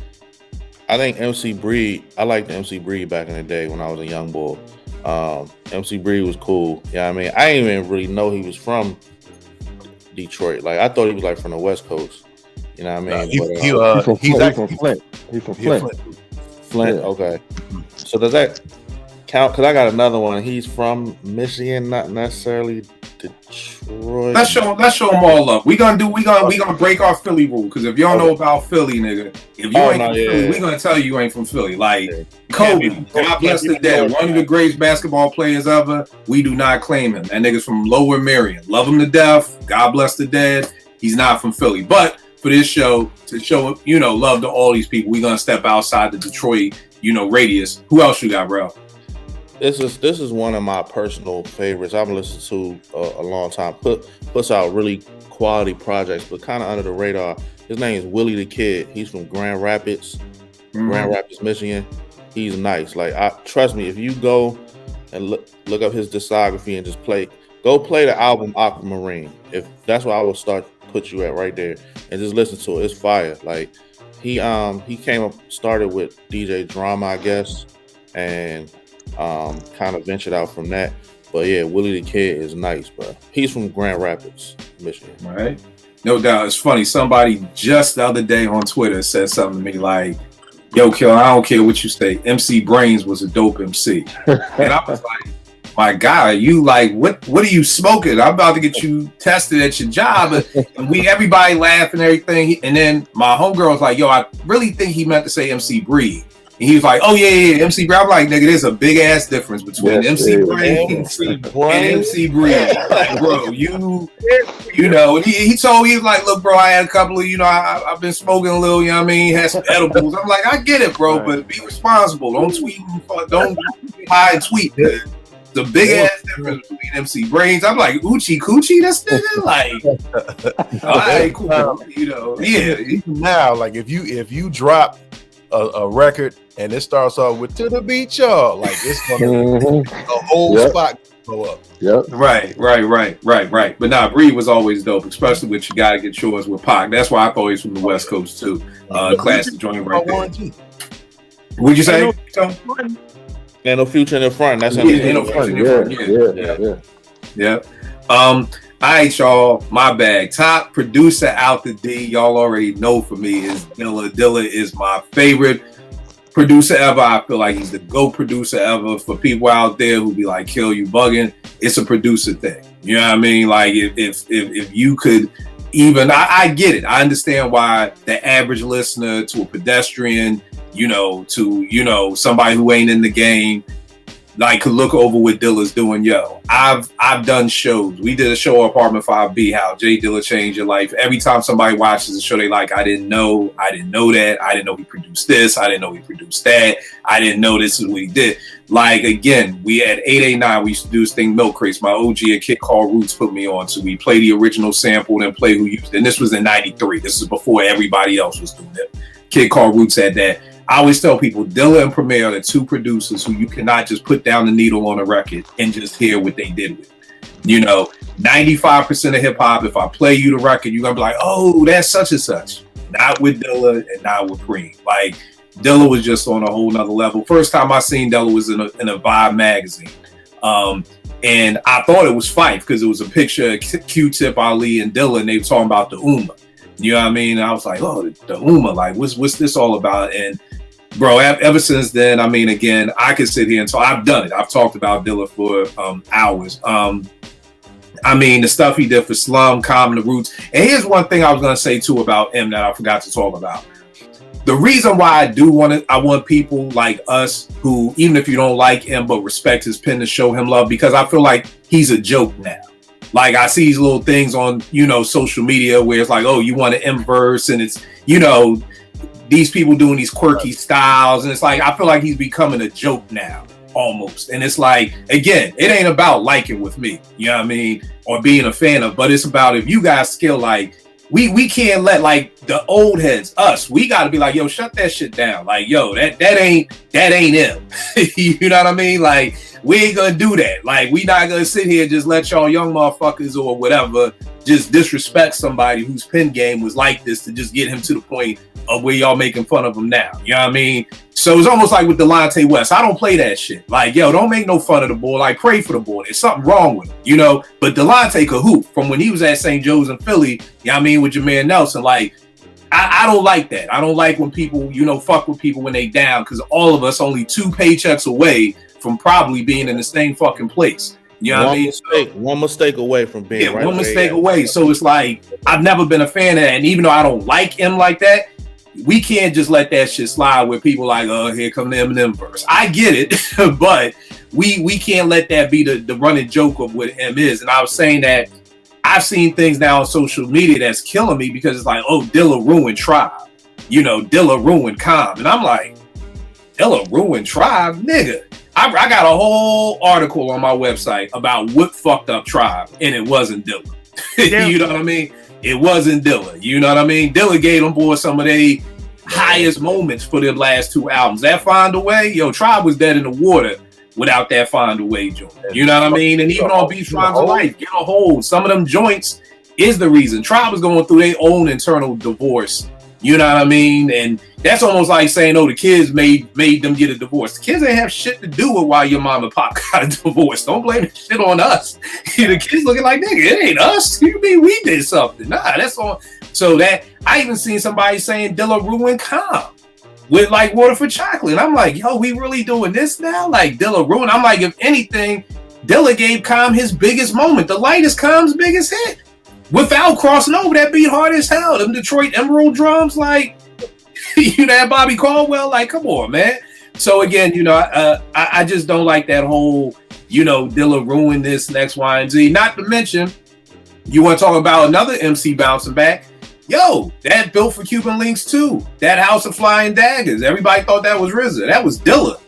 I think MC Breed, I liked MC Breed back in the day when I was a young boy. MC Breed was cool. Yeah, I mean, I didn't even really know he was from Detroit. Like, I thought he was like from the West Coast. You know what I mean? He's from Flint. He's from Flint. Flint, Yeah. okay. So does that count? Because I got another one. He's from Michigan, not necessarily Detroit. Let's show them all up. We gonna break our Philly rule, because if y'all know about Philly, nigga, if you ain't from Philly, we gonna tell you ain't from Philly. Like Kobe, God bless the dead, one of the greatest basketball players ever. We do not claim him. That nigga's from Lower Merion. Love him to death. God bless the dead. He's not from Philly, but for this show, to show love to all these people, we gonna step outside the Detroit radius. Who else you got, bro? This is one of my personal favorites. I've listened to a long time. Puts out really quality projects, but kind of under the radar. His name is Willie the Kid. He's from Grand Rapids, Michigan. He's nice. Like, trust me, if you go and look up his discography and just play the album Aquamarine. If that's where I will put you at right there, and just listen to it. It's fire. Like, he started with DJ Drama, I guess, and kind of ventured out from that. But yeah, Willie the Kid is nice, bro. He's from Grand Rapids, Michigan. All right. No doubt. It's funny. Somebody just the other day on Twitter said something to me like, yo, Kill, I don't care what you say. MC Brains was a dope MC. And I was like, my God, you like, what are you smoking? I'm about to get you tested at your job. And everybody laugh and everything. And then my homegirl was like, yo, I really think he meant to say MC Breed. And he was like, oh, yeah, MC Breed. I'm like, nigga, there's a big ass difference between MC Brains and MC Breed. Like, bro, you know, and he told me, he was like, look, bro, I had a couple of, I've been smoking a little, you know what I mean, had some edibles. I'm like, I get it, bro, but be responsible. Don't tweet, don't hide and tweet. The big ass difference between MC Brains. I'm like, Oochie Coochie, this nigga? Like, all right, cool. Yeah. Now, like, if you drop a record and it starts off with "To the Beat, y'all," like it's gonna the whole spot go up. Yep. Right. But nah, Breed was always dope, especially with You Gotta Get Yours with Pac. That's why I thought he was from the West Coast too. Classic joint right there. What'd you say? Ain't no future in the front. That's ain't no future in the front. Yeah. All right, y'all. My bag. Top producer out the D. Y'all already know for me is Dilla. Dilla is my favorite producer ever. I feel like he's the GOAT producer ever. For people out there who be like, "Kill, you bugging," it's a producer thing. You know what I mean? Like if you could even, I get it. I understand why the average listener to a pedestrian, to somebody who ain't in the game, like, could look over what Dilla's doing. Yo, I've done shows. We did a show on Apartment 5B, how Jay Dilla changed your life. Every time somebody watches the show, they like, I didn't know that. I didn't know he produced this. I didn't know he produced that. I didn't know this is what he did. Like, again, we at 889, we used to do this thing, Milk Crates. My OG, a kid called Roots, put me on. So we play the original sample and play who used it. And this was in 93. This is before everybody else was doing it. Kid called Roots had that. I always tell people, Dilla and Premier are the two producers who you cannot just put down the needle on a record and just hear what they did with it. 95% of hip hop, if I play you the record, you're going to be like, oh, that's such and such. Not with Dilla and not with Preem. Like, Dilla was just on a whole nother level. First time I seen Dilla was in a Vibe magazine. And I thought it was Phife because it was a picture of Q-Tip, Ali, and Dilla, and they were talking about the Ummah. You know what I mean? I was like, oh, the Ummah, like, what's this all about? And bro, ever since then, I mean, again, I could sit here and talk. I've done it. I've talked about Dilla for hours. I mean, the stuff he did for Slum, Common, The Roots. And here's one thing I was going to say, too, about him that I forgot to talk about. The reason why I want people like us who, even if you don't like him, but respect his pen, to show him love, because I feel like he's a joke now. Like, I see these little things on, social media where it's like, oh, you want an M-verse, and it's, these people doing these quirky styles, and it's like, I feel like he's becoming a joke now, almost. And it's like, again, it ain't about liking with me, you know what I mean, or being a fan of, but it's about, if you guys still like, we can't let, like, the old heads, us, we got to be like, yo, shut that shit down. Like, yo, that ain't him. You know what I mean? Like, we ain't gonna do that. Like, we not gonna sit here and just let y'all young motherfuckers or whatever just disrespect somebody whose pen game was like this to just get him to the point of where y'all making fun of him now. You know what I mean? So it's almost like with Delonte West. I don't play that shit. Like, yo, don't make no fun of the boy. Like, pray for the boy. There's something wrong with him, But Delonte could hoop from when he was at St. Joe's in Philly, you know what I mean, with your man Nelson. Like, I don't like that. I don't like when people, fuck with people when they down, because all of us only 2 paychecks away from probably being in the same fucking place. You know what I mean? One mistake away from being right. One mistake away. So it's like, I've never been a fan of that. And even though I don't like him like that, we can't just let that shit slide where people like, oh, here come the Eminem verse. I get it, but we can't let that be the running joke of what M is. And I was saying that I've seen things now on social media that's killing me, because it's like, oh, Dilla ruined Tribe. Dilla ruined Calm. And I'm like, Dilla ruined Tribe? Nigga. I got a whole article on my website about what fucked up Tribe, and it wasn't Dilla. You know what I mean? It wasn't Dilla. You know what I mean? Dilla gave them boys some of their highest moments for their last 2 albums. That Find a Way, yo, Tribe was dead in the water without that Find a Way joint. You know what I mean? And even on Beats Rhymes of Life, Get a Hold, some of them joints is the reason. Tribe was going through their own internal divorce You know what I mean? And that's almost like saying, "Oh, the kids made them get a divorce." The kids ain't have shit to do with why your mom and pop got a divorce. Don't blame the shit on us. The kids looking like, "Nigga, it ain't us. You mean we did something?" Nah, that's on. So that I even seen somebody saying Dilla ruined calm with like Water for Chocolate. And I'm like, yo, we really doing this now? Like Dilla ruined. I'm like, if anything, Dilla gave Calm his biggest moment. The Light is Calm's biggest hit. Without crossing over, that beat hard as hell. Them Detroit Emerald drums, like, you know, that Bobby Caldwell, like, come on, man. So again, you know, I just don't like that whole, you know, Dilla ruined this, X, Y, and Z. Not to mention, you want to talk about another MC bouncing back? Yo, that Built for Cuban Links too. That House of Flying Daggers. Everybody thought that was RZA. That was Dilla.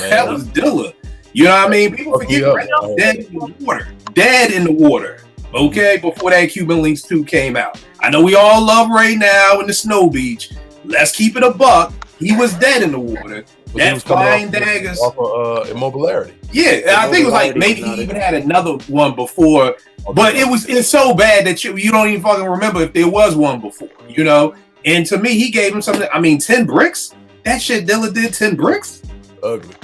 Man. That was Dilla. You know what I mean? People forget right now, Dead in the Water. Dead in the Water. Okay, before that Cuban Links 2 came out. I know we all love Right Now in the Snow Beach. Let's keep it a buck. He was dead in the water. But that Flying Daggers. Off of Immobility. Yeah, I think it was like maybe he even had another one before. But it's so bad that you don't even fucking remember if there was one before, you know? And to me, he gave him something. I mean, 10 bricks? That shit Dilla did 10 bricks? Ugly.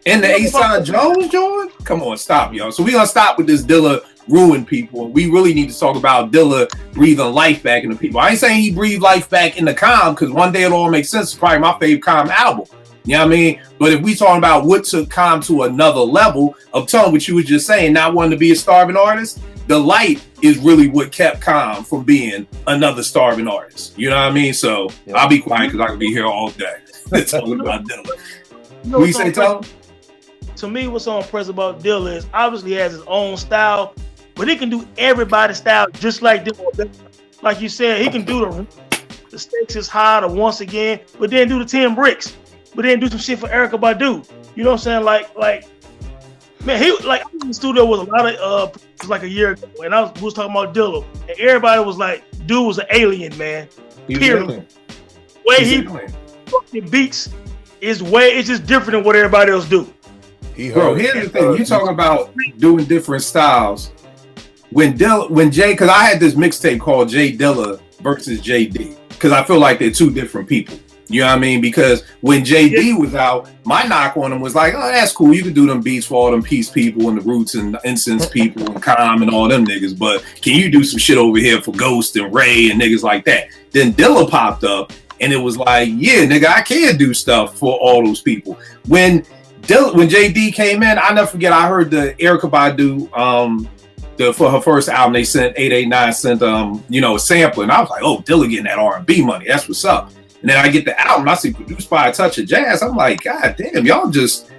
And the A-Side Jones, John? Come on, stop, y'all. So we're going to stop with this Dilla ruin people. We really need to talk about Dilla breathing life back into people. I ain't saying he breathed life back into Calm, because One Day It'll All Make Sense is probably my favorite Calm album. You know what I mean? But if we talking about what took Calm to another level of tone, what you was just saying, not wanting to be a starving artist, The Light is really what kept Calm from being another starving artist. You know what I mean? So I'll be quiet because I could be here all day talking about Dilla. You know, what you say, Tom? To me, what's so impressive about Dilla is obviously he has his own style, but he can do everybody's style just like Dilla. Like you said, he can do the stakes is high, the Once Again, but then do the 10 bricks, but then do some shit for Erykah Badu. You know what I'm saying? Like, man, he like I was in the studio with a lot of like a year ago, and I was talking about Dilla, and everybody was like, "Dude was an alien, man." Period. Way he fucking beats is it's just different than what everybody else do. Bro, here's the thing. You talking about doing different styles. When Jay, because I had this mixtape called J Dilla versus JD, because I feel like they're two different people. You know what I mean? Because when JD was out, my knock on him was like, oh, that's cool. You can do them beats for all them Peace people and the Roots and the Incense people and Calm and all them niggas. But can you do some shit over here for Ghost and Ray and niggas like that? Then Dilla popped up and it was like, yeah, nigga, I can do stuff for all those people. When JD came in, I never forget, I heard the Erykah Badu, for her first album, they sent 889 sent a sampler, and I was like, oh, Dilla getting that R&B money. That's what's up. And then I get the album, I see produced by A Touch of Jazz. I'm like, God damn, y'all just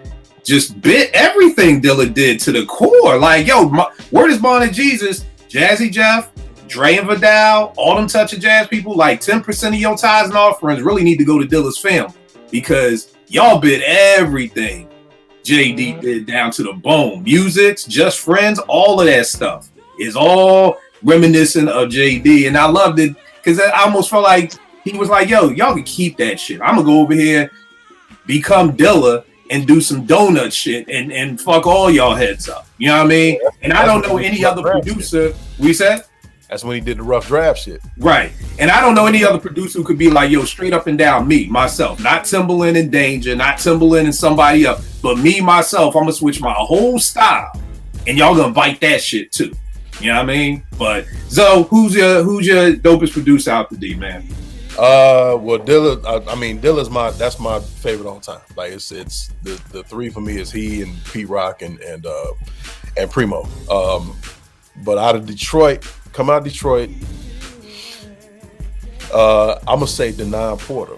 bit everything Dilla did to the core. Like, yo, Word is Born of Jesus, Jazzy Jeff, Dre and Vidal, all them Touch of Jazz people, like 10% of your tithes and offerings really need to go to Dilla's family, because y'all bit everything JD did down to the bone. Musics, Just Friends, all of that stuff is all reminiscent of JD. And I loved it because I almost felt like he was like, yo, y'all can keep that shit. I'm going to go over here, become Dilla, and do some donut shit and fuck all y'all heads up. You know what I mean? And I don't know any other producer. We said? That's when he did the rough draft shit. Right. And I don't know any other producer who could be like, yo, straight up and down, me, myself. Not Timbaland and Danger, not Timbaland and somebody else. But me, myself, I'm going to switch my whole style. And y'all going to bite that shit too. You know what I mean? But, Zoe, who's your dopest producer out the D, man? Well, Dilla, that's my favorite all time. Like, it's the three for me is he and Pete Rock and Primo. But out of Detroit, I'm gonna say Denine Porter.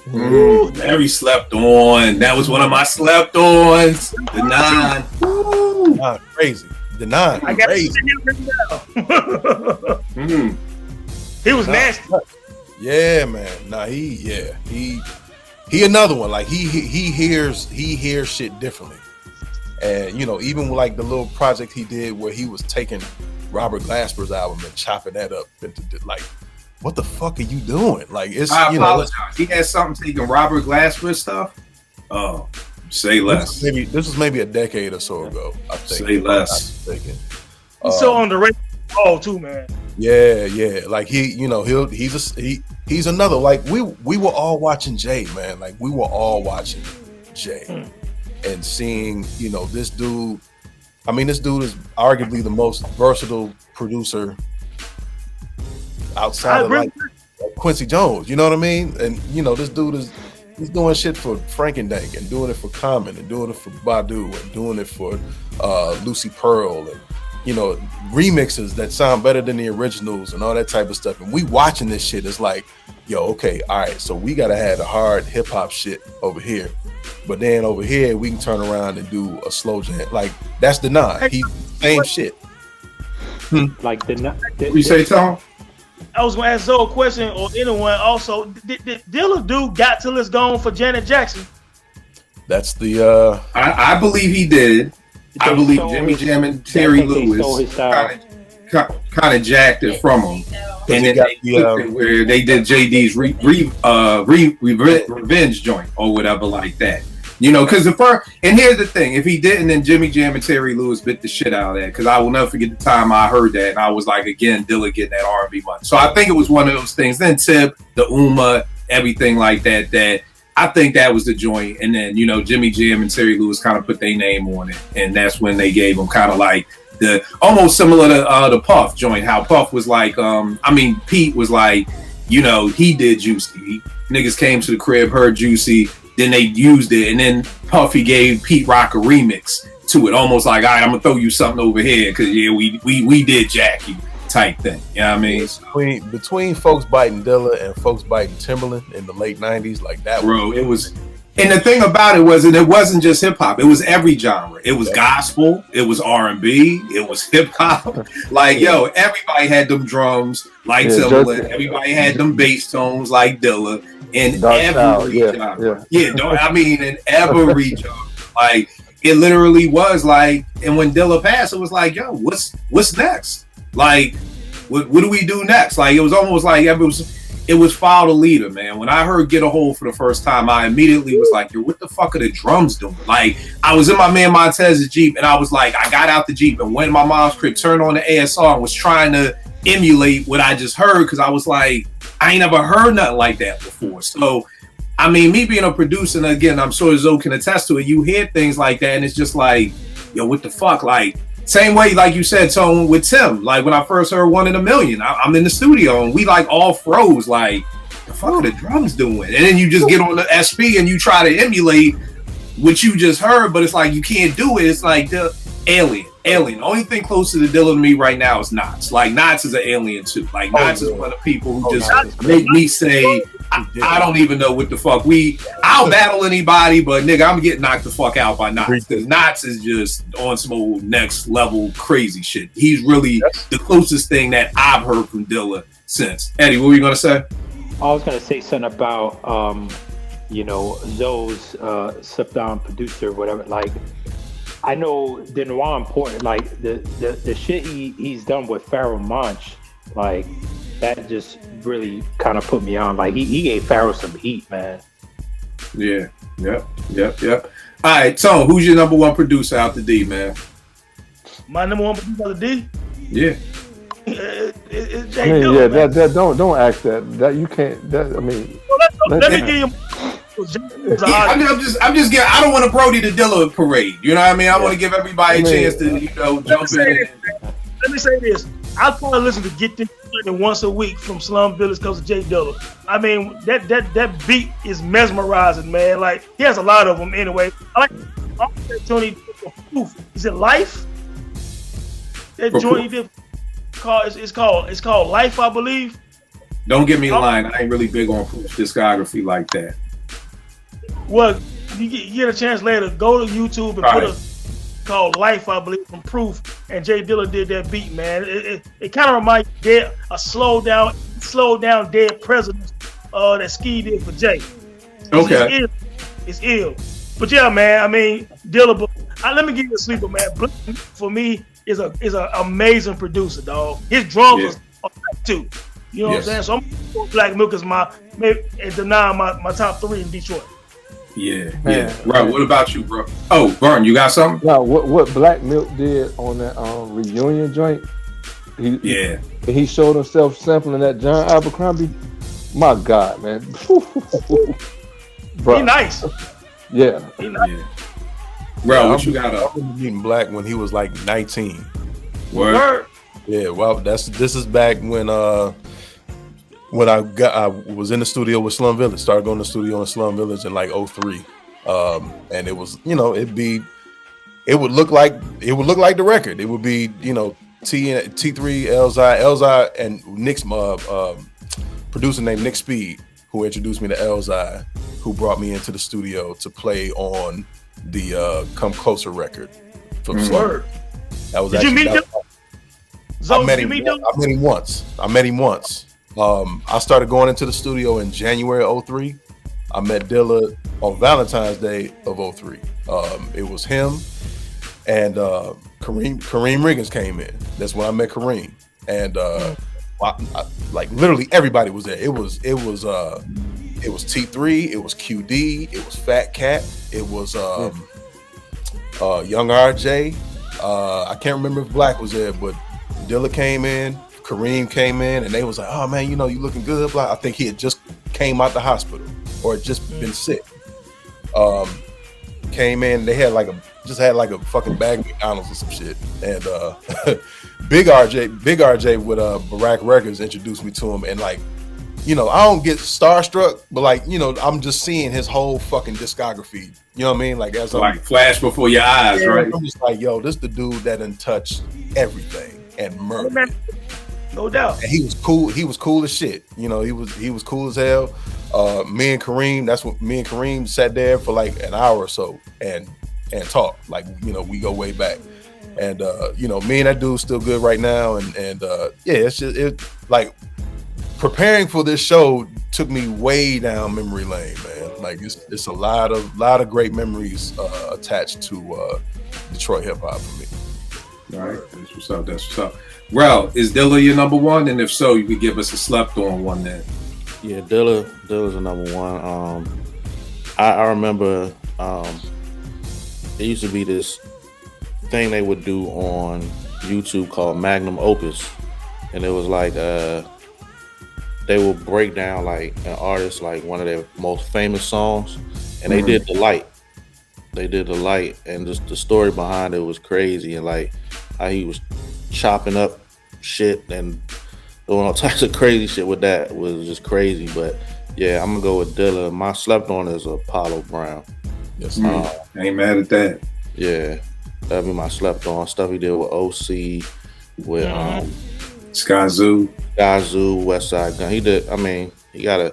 Very slept on. That was one of my slept ons. Denine. Denine crazy. Denine crazy. He was nasty. Yeah, man. Nah, he another one. Like he hears shit differently. And even like the little project he did where he was taking Robert Glasper's album and chopping that up into like, what the fuck are you doing? Like, it's I apologize. He had something taking Robert Glasper stuff. Oh, say less. This was maybe a decade or so ago. I think. Say less. He's so underrated. Oh, too, man. Yeah. Like he's another. Like we were all watching Jay, man. Like we were all watching Jay and seeing, this dude. I mean, this dude is arguably the most versatile producer outside of like Quincy Jones. You know what I mean? And this dude he's doing shit for Frankendank and doing it for Common and doing it for Badu and doing it for Lucy Pearl and remixes that sound better than the originals and all that type of stuff. And we watching this shit, it's like, yo, okay, all right, so we gotta have the hard hip hop shit over here, but then over here we can turn around and do a slow jam. Like that's Denine. He's same shit. Like What you say, Tom? I was gonna ask Zoe a question, or anyone also. Did Dilla do "Got Till It's Gone" for Janet Jackson? That's the I believe he did. I believe Jimmy Jam and Terry Lewis kind of jacked it from him, and then where they did JD's revenge joint or whatever like that. Because and here's the thing: if he didn't, then Jimmy Jam and Terry Lewis bit the shit out of that. Because I will never forget the time I heard that, and I was like, again, Dilla getting that R&B money. So I think it was one of those things. Then Tip, the Uma, everything like that. That I think that was the joint. And then Jimmy Jam and Terry Lewis kind of put their name on it, and that's when they gave him kind of like the almost similar to the Puff joint. How Puff was like, Pete was like, he did Juicy. Niggas came to the crib, heard Juicy. Then they used it, and then Puffy gave Pete Rock a remix to it, almost like, all right, I'm gonna throw you something over here because we did Jackie type thing. You know what I mean? Between folks biting Dilla and folks biting Timberland in the late '90s, like that. Bro, it was. And the thing about it wasn't just hip hop. It was every genre. It was gospel. It was R&B. It was hip hop. Like everybody had them drums like Timberland. Everybody had them bass tones like Dilla. In every genre. In every genre. Like it literally was like. And when Dilla passed, it was like, yo, what's next? Like, what do we do next? Like it was almost like it was Follow the Leader, man. When I heard Get a Hold for the first time, I immediately was like, yo, what the fuck are the drums doing? Like, I was in my man Montez's Jeep, and I was like, I got out the Jeep and went in my mom's crib, turned on the ASR, and was trying to emulate what I just heard, because I was like, I ain't never heard nothing like that before. So, I mean, me being a producer, and again, I'm sure Zoe can attest to it, you hear things like that, and it's just like, yo, what the fuck? Like, same way, like you said, Tone, with Tim. Like, when I first heard One in a Million, I'm in the studio, and we, like, all froze, like, the fuck are the drums doing? And then you just get on the SP, and you try to emulate what you just heard, but it's like, you can't do it. It's like the Alien. The only thing closer to Dilla to me right now is Knots. Like, Knots is an alien, too. Like, Knots is one of the people who just make me say, I don't even know what the fuck I'll battle anybody, but nigga, I'm getting knocked the fuck out by Knots, because Knots is just on some old next level crazy shit. He's really the closest thing that I've heard from Dilla since. Eddie, what were you gonna say? I was gonna say something about Zoe's step down producer, whatever. Like, I know Denine Porter, like the shit he's done with Pharoah Monch, like that just really kind of put me on. Like he gave Pharoah some heat, man. Yeah. Yep. All right, Tone, who's your number one producer out the D, man? My number one producer out the D? Yeah. It's Jay Dilla, that don't ask that. That you can't. That I mean. Let me give you. I'm just getting. I don't want to Brody the Dilla parade. You know what I mean? I want to give everybody a chance to jump in. Let me say this. I probably listen to Get This once a week from Slum Village because of Jay Dilla. I mean, that beat is mesmerizing, man. Like, he has a lot of them anyway. I like Tony. Is it Life? That joint he did it's called Life, I believe. Don't get me lying. I ain't really big on Proof's discography like that. Well, you get a chance later, go to YouTube and put a called Life, I believe, from Proof, and Jay Dilla did that beat, man. It kind of reminds me of a slow down Dead Presidents that Ski did for Jay. Okay. It's ill. But yeah, man, I mean, Dilla, let me give you a sleeper, man. Blink, for me, is an amazing producer, dog. His drums are too. You know what I'm saying? So I'm Black Milk is my top 3 in Detroit. Yeah. Right. What about you, bro? Oh, Vern, you got something? No, what Black Milk did on that reunion joint, He showed himself sampling that John Abercrombie. My God, man. He nice. Yeah. He nice. Yeah. Bro, what you got I up? remember meeting Black when he was like 19. Word. Yeah, well, this is back when I was in the studio with Slum Village. Started going to the studio in Slum Village in like 03. And it was, it would look like the record. It would be, T3, Elzhi and Nick's producer named Nick Speed, who introduced me to Elzhi, who brought me into the studio to play on the Come Closer record from Slum. That was Did you meet him? I met him once. I started going into the studio in January 03. I met Dilla on Valentine's Day of 03. It was him and Kareem Riggins came in. That's when I met Kareem. And like literally everybody was there. It was T3, it was QD, it was Fat Cat, it was Young RJ. I can't remember if Black was there, but Dilla came in, Kareem came in, and they was like, "Oh man, you looking good." Black. I think he had just came out the hospital or had just been sick. Came in, they had like a fucking bag of McDonald's or some shit, and Big RJ with Barack Records introduced me to him, and like, I don't get starstruck, but like, I'm just seeing his whole fucking discography. You know what I mean? Like as like flash before your eyes, right? I'm just like, yo, this the dude that done touched everything and murdered. No doubt. And he was cool. He was cool as shit. He was cool as hell. Me and Kareem sat there for like an hour or so and talked. Like, we go way back. And me and that dude's still good right now. And it's just like preparing for this show took me way down memory lane, man. Like it's a lot of great memories attached to Detroit hip hop for me. All right, that's what's up. Rel, is Dilla your number one? And if so, you could give us a slept on one then. Yeah, Dilla's a number one. I remember there used to be this thing they would do on YouTube called Magnum Opus, and it was like they would break down like an artist, like one of their most famous songs, and they did The Light. And just the story behind it was crazy, and like how he was chopping up shit and doing all types of crazy shit with that was just crazy. But yeah, I'm gonna go with Dilla. My slept on is Apollo Brown. Yes, I ain't mad at that. Yeah, that'd be my slept on. Stuff he did with OC, with Skyzoo, Westside Gun. He did. I mean, he got a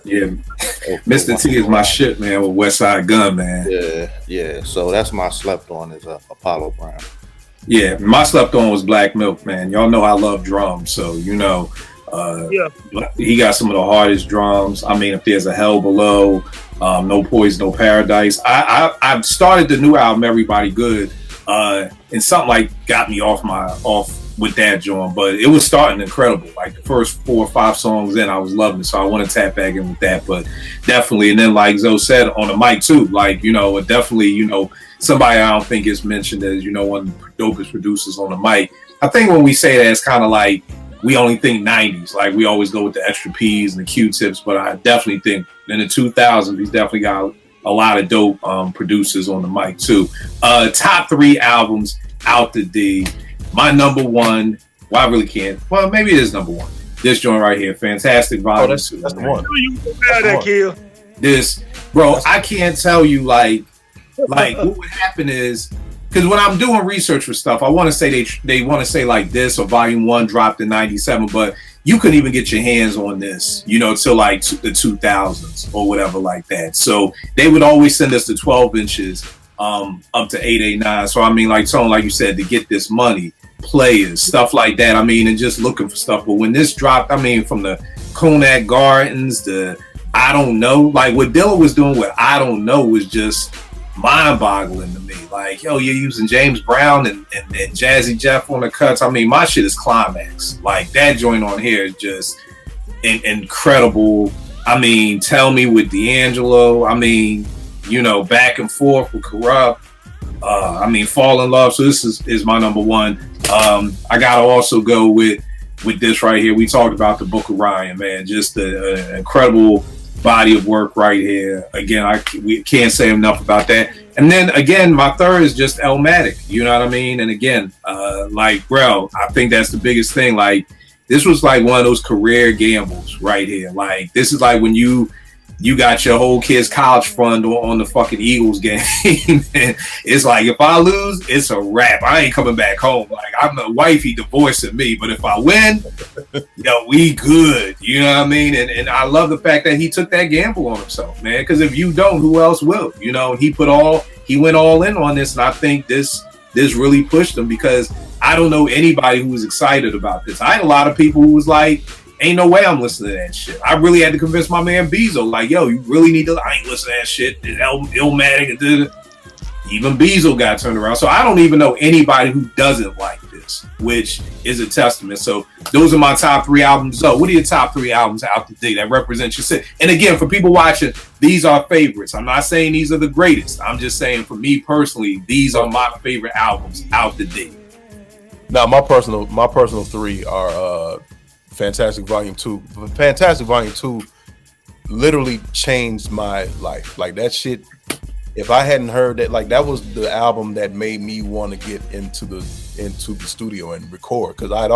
Mr. T is my shit, man, with Westside Gun, man. Yeah. So that's my slept on is Apollo Brown. Yeah, my slept on was Black Milk, man. Y'all know I love drums, so he got some of the hardest drums. I mean, if there's a Hell Below, No Poison, No Paradise. I've started the new album, Everybody Good, and something like got me off with that joint, but it was starting incredible. Like the first 4 or 5 songs in, I was loving it, so I want to tap back in with that. But definitely, and then like Zoe said on the mic too, like definitely, somebody I don't think is mentioned as one of the dopest producers on the mic. I think when we say that, it's kind of like we only think 90s, like we always go with the Extra P's and the Q-Tips, but I definitely think in the 2000s he's definitely got a lot of dope producers on the mic too. Top 3 albums out the D. My number one, well, I really can't. Well, maybe it is number one. This joint right here, Fantastic Volume. That's the one. This, bro, I can't tell you like what would happen is, because when I'm doing research for stuff, I want to say they want to say like this or Volume 1 dropped in 97, but you couldn't even get your hands on this, till like the 2000s or whatever like that. So they would always send us the 12 inches up to 889. So I mean, like Tone, like you said, to get this money, players, stuff like that. I mean, and just looking for stuff. But when this dropped, I mean, from the Konak Gardens, the I Don't Know, like what Dilla was doing with I Don't Know was just mind-boggling to me. Like, yo, you're using James Brown and Jazzy Jeff on the cuts. I mean, my shit is climax. Like that joint on here is just incredible. I mean, Tell Me with D'Angelo. I mean, Back and Forth with Corrupt. I mean, Fall in Love. So this is my number one. I gotta also go with with this right here. We talked about the Book of Ryan, man. Just an incredible body of work right here. Again, we can't say enough about that. And then again, my third is just Elmatic. You know what I mean? And again, like, bro, I think that's the biggest thing. Like, this was like one of those career gambles right here. Like, this is like when you got your whole kid's college fund on the fucking Eagles game. And it's like, if I lose, it's a wrap. I ain't coming back home. Like, I'm the wifey divorcing me, but if I win, we good. You know what I mean? And I love the fact that he took that gamble on himself, man. Because if you don't, who else will? You know, he went all in on this, and I think this really pushed him, because I don't know anybody who was excited about this. I had a lot of people who was like, ain't no way I'm listening to that shit. I really had to convince my man Bezo, like, yo, you really need to, I ain't listening to that shit. Illmatic. Even Bezo got turned around. So I don't even know anybody who doesn't like this, which is a testament. So those are my top 3 albums. So what are your top 3 albums out the day that represent your city? And again, for people watching, these are favorites. I'm not saying these are the greatest. I'm just saying, for me personally, these are my favorite albums out the day. Now, my personal 3 are Fantastic Volume 2. Fantastic Volume 2 literally changed my life. Like, that shit, if I hadn't heard that, like, that was the album that made me want to get into the studio and record, because I'd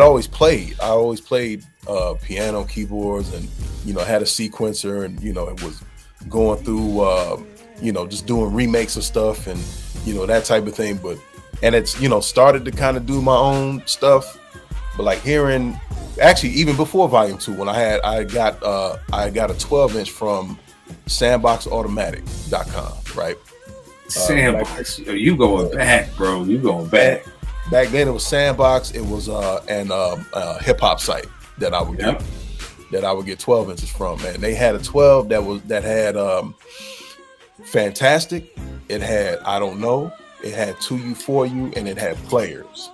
always played piano, keyboards, and had a sequencer, and it was going through just doing remakes of stuff and that type of thing. But it's started to kind of do my own stuff. But like hearing, actually, even before Volume 2, when I got a 12-inch from sandboxautomatic.com, right? Sandbox, you going back, bro? You going back? Back then, it was Sandbox. It was a hip hop site that I would get 12 inches from. Man, they had a 12 that had Fantastic. It had I Don't Know. It had 2U, 4U, and it had Players.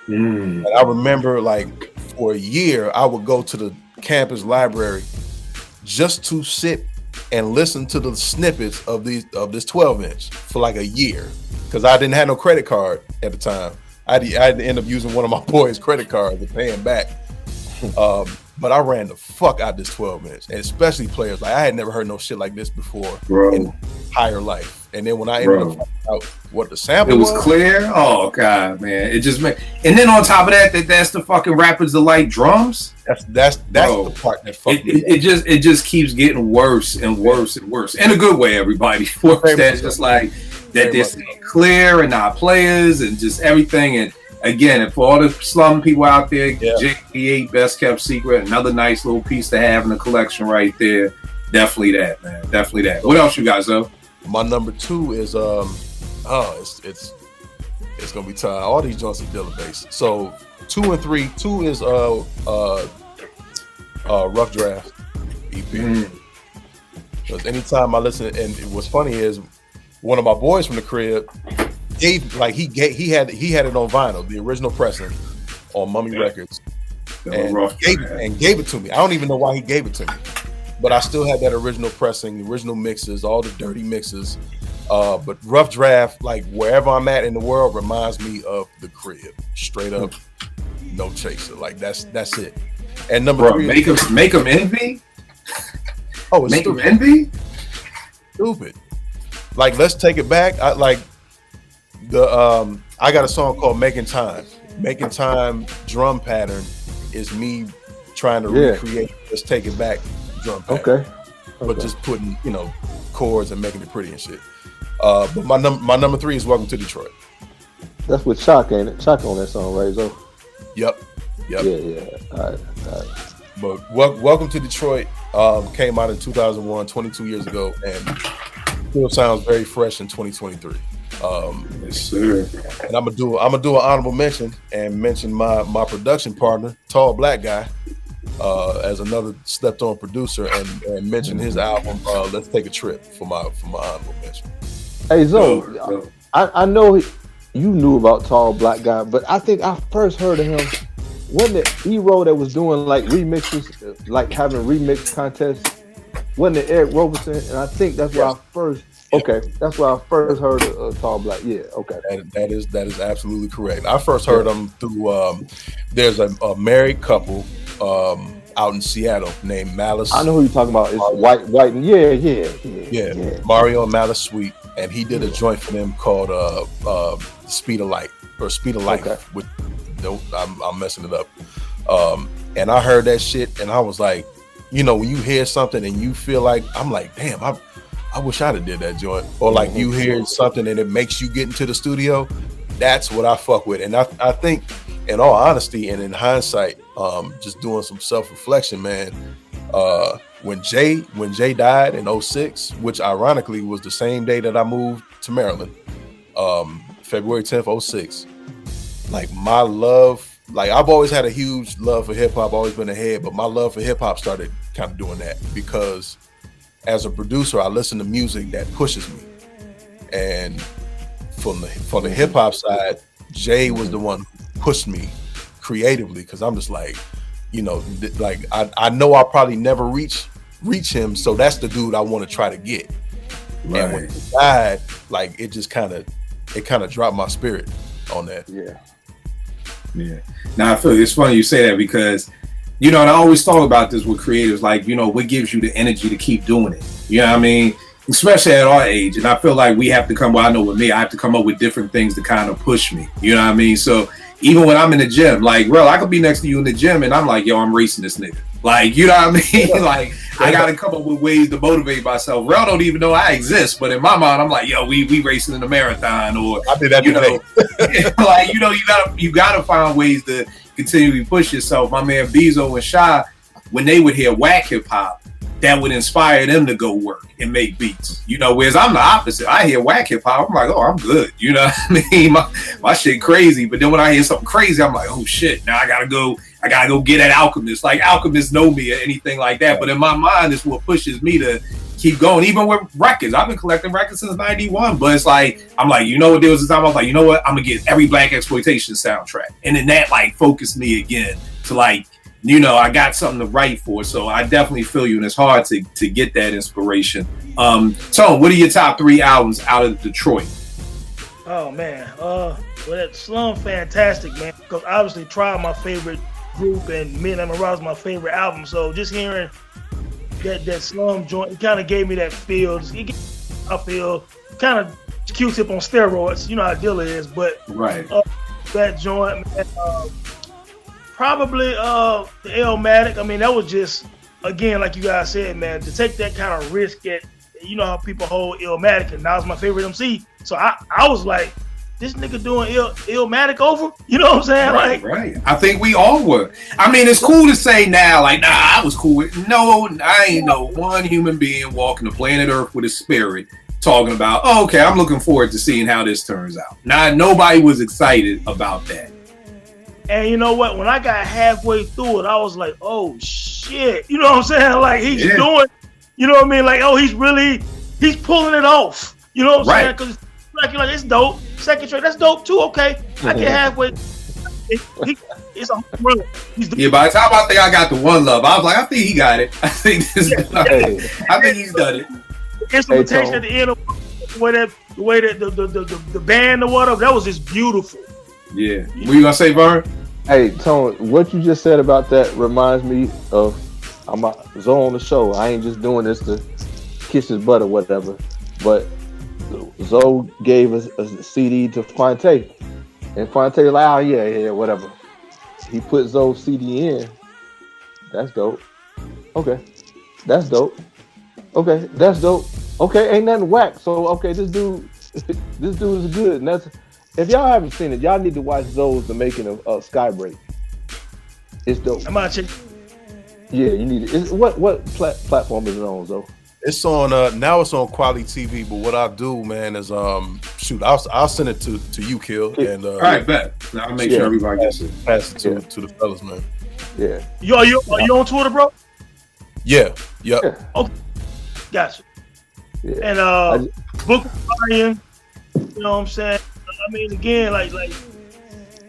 And I remember, like, for a year, I would go to the campus library just to sit and listen to the snippets of this 12-inch for like a year, because I didn't have no credit card at the time. I had to end up using one of my boys' credit cards and paying back. But I ran the fuck out this 12-inch, and especially Players. Like, I had never heard no shit like this before in higher life. And then when I ended up finding out what the sample was clear. Oh god, man! It just made. And then on top of that's the fucking Rappers Delight drums. That's the part that fucked me. It just keeps getting worse and worse and worse in a good way. Everybody, that's just like that. This clear and not Players and just everything. And again, and for all the slum people out there, JD8 Best Kept Secret, another nice little piece to have in the collection right there. Definitely that, man. Definitely that. What else you guys though? My number 2 is it's gonna be tied. All these joints are Dilla based. So 2 and 3. 2 is Rough Draft EP. Because anytime I listen, and what's funny is one of my boys from the crib he had it on vinyl, the original pressing on Mummy Records, and gave it to me. I don't even know why he gave it to me, but I still had that original pressing, the original mixes, all the dirty mixes. But Rough Draft, like wherever I'm at in the world, reminds me of the crib. Straight up, no chaser. Like that's it. And number 3, make them envy. Oh, it's make them stupid. envy. Stupid. Like, let's take it back. I got a song called Making Time. Making Time drum pattern is me trying to recreate Let's Take It Back drum pattern. Okay. But just putting, chords and making it pretty and shit. But my number 3 is Welcome to Detroit. That's with Shock, ain't it? Shock on that song, right, Zo? Yep. Yeah. All right. But Welcome to Detroit came out in 2001, 22 years ago, and still sounds very fresh in 2023. Yes, sir. And I'm gonna do an honorable mention and mention my production partner, Tall Black Guy, as another stepped on producer, and mention his album Let's Take a Trip for my honorable mention. Hey Zo, I know you knew about Tall Black Guy, but I think I first heard of him. Wasn't it Hero that was doing like remixes, like having remix contests? Wasn't it Eric Roberson? And I think that's where I first Okay, that's why I first heard of Tall Black. Yeah, okay. That is absolutely correct. I first heard them through. There's a married couple out in Seattle named Malice. I know who you're talking about. It's white. Yeah. Mario and Malice Sweet, and he did a joint for them called Speed of Light or Speed of Life. Okay. With I'm messing it up. And I heard that shit, and I was like, you know, when you hear something and you feel like, I'm like, damn, I wish I'd have did that joint. Or like you hear something and it makes you get into the studio. That's what I fuck with. And I think, in all honesty and in hindsight, just doing some self-reflection, man, when Jay died in 06, which ironically was the same day that I moved to Maryland, February 10th, 06, like my love, like I've always had a huge love for hip hop, always been ahead, but my love for hip hop started kind of doing that because as a producer, I listen to music that pushes me. And from the hip hop side, Jay was the one who pushed me creatively because I'm just like, you know, like I know I'll probably never reach him, so that's the dude I want to try to get. Right. And when he died, like it kind of dropped my spirit on that. Yeah. Now I feel it's funny you say that because, you know, and I always talk about this with creators, like, you know, what gives you the energy to keep doing it? You know what I mean? Especially at our age. And I feel like we have to I know with me, I have to come up with different things to kind of push me. You know what I mean? So even when I'm in the gym, like, bro, I could be next to you in the gym and I'm like, yo, I'm racing this nigga. Like, you know what I mean? Like, I got to come up with ways to motivate myself. Rel don't even know I exist, but in my mind, I'm like, yo, we racing in the marathon, or I did that, you know, like, you know, you gotta find ways to continually push yourself. My man Bezo and Shy, when they would hear whack hip hop, that would inspire them to go work and make beats. You know, whereas I'm the opposite. I hear whack hip hop, I'm like, oh, I'm good. You know what I mean? My shit crazy. But then when I hear something crazy, I'm like, oh shit, now I gotta go get at Alchemist. Like Alchemist know me or anything like that. But in my mind, it's what pushes me to keep going. Even with records, I've been collecting records since '91. But it's like, I'm like, you know what? There was a time I was like, you know what? I'm gonna get every Black Exploitation soundtrack, and then that like focused me again to like, you know, I got something to write for. So I definitely feel you, and it's hard to get that inspiration. Tone, what are your top 3 albums out of Detroit? Oh man, well, that Slum fantastic, man. Because obviously, Tribe my favorite group, and Midnight Mirage my favorite album. So just hearing that Slum joint, it kind of gave me that feel. I feel kind of Q-Tip on steroids. You know how Dilla is, but right. That joint, man. Probably the Illmatic. I mean, that was just, again, like you guys said, man, to take that kind of risk at, you know how people hold Illmatic, and now it's my favorite MC. So I was like, this nigga doing Illmatic over? You know what I'm saying? Right. I think we all were. I mean, it's cool to say now, like, nah, I was cool with. No, I ain't no one human being walking the planet Earth with a spirit talking about, oh, okay, I'm looking forward to seeing how this turns out. Nobody was excited about that. And you know what? When I got halfway through it, I was like, oh shit. You know what I'm saying? Like he's doing, you know what I mean? Like, oh, he's pulling it off. You know what I'm saying? Because like it's dope. Second track, that's dope too. Okay. I get halfway. It's a home run. By the time I think I got the One Love, I was like, I think he got it. I think I think he's done it. Instrumentation at the end of the way that the band or whatever, that was just beautiful. Yeah. What you gonna say, Vern? Hey, Tone, what you just said about that reminds me of I'm Zoe on the show. I ain't just doing this to kiss his butt or whatever. But Zoe gave us a CD to Fonte. And Fonte like, oh yeah, whatever. He put Zoe's CD in. That's dope. Okay. That's dope. Okay, that's dope. Okay, ain't nothing whack. So okay, this dude is good. And that's, if y'all haven't seen it, y'all need to watch Zoe's The Making of Skybreak. It's dope. I'm out here. Yeah, you need it. What platform is it on, Zoe? It's on now. It's on Quality TV. But what I do, man, is I'll send it to you, Kill. And all right, bet. Now I'll make sure everybody gets it. Pass it to the fellas, man. Yeah. Are you on Twitter, bro? Yeah. Yep. Yeah. Okay. Gotcha. Yeah. And Book of Ryan, you know what I'm saying? I mean, again, like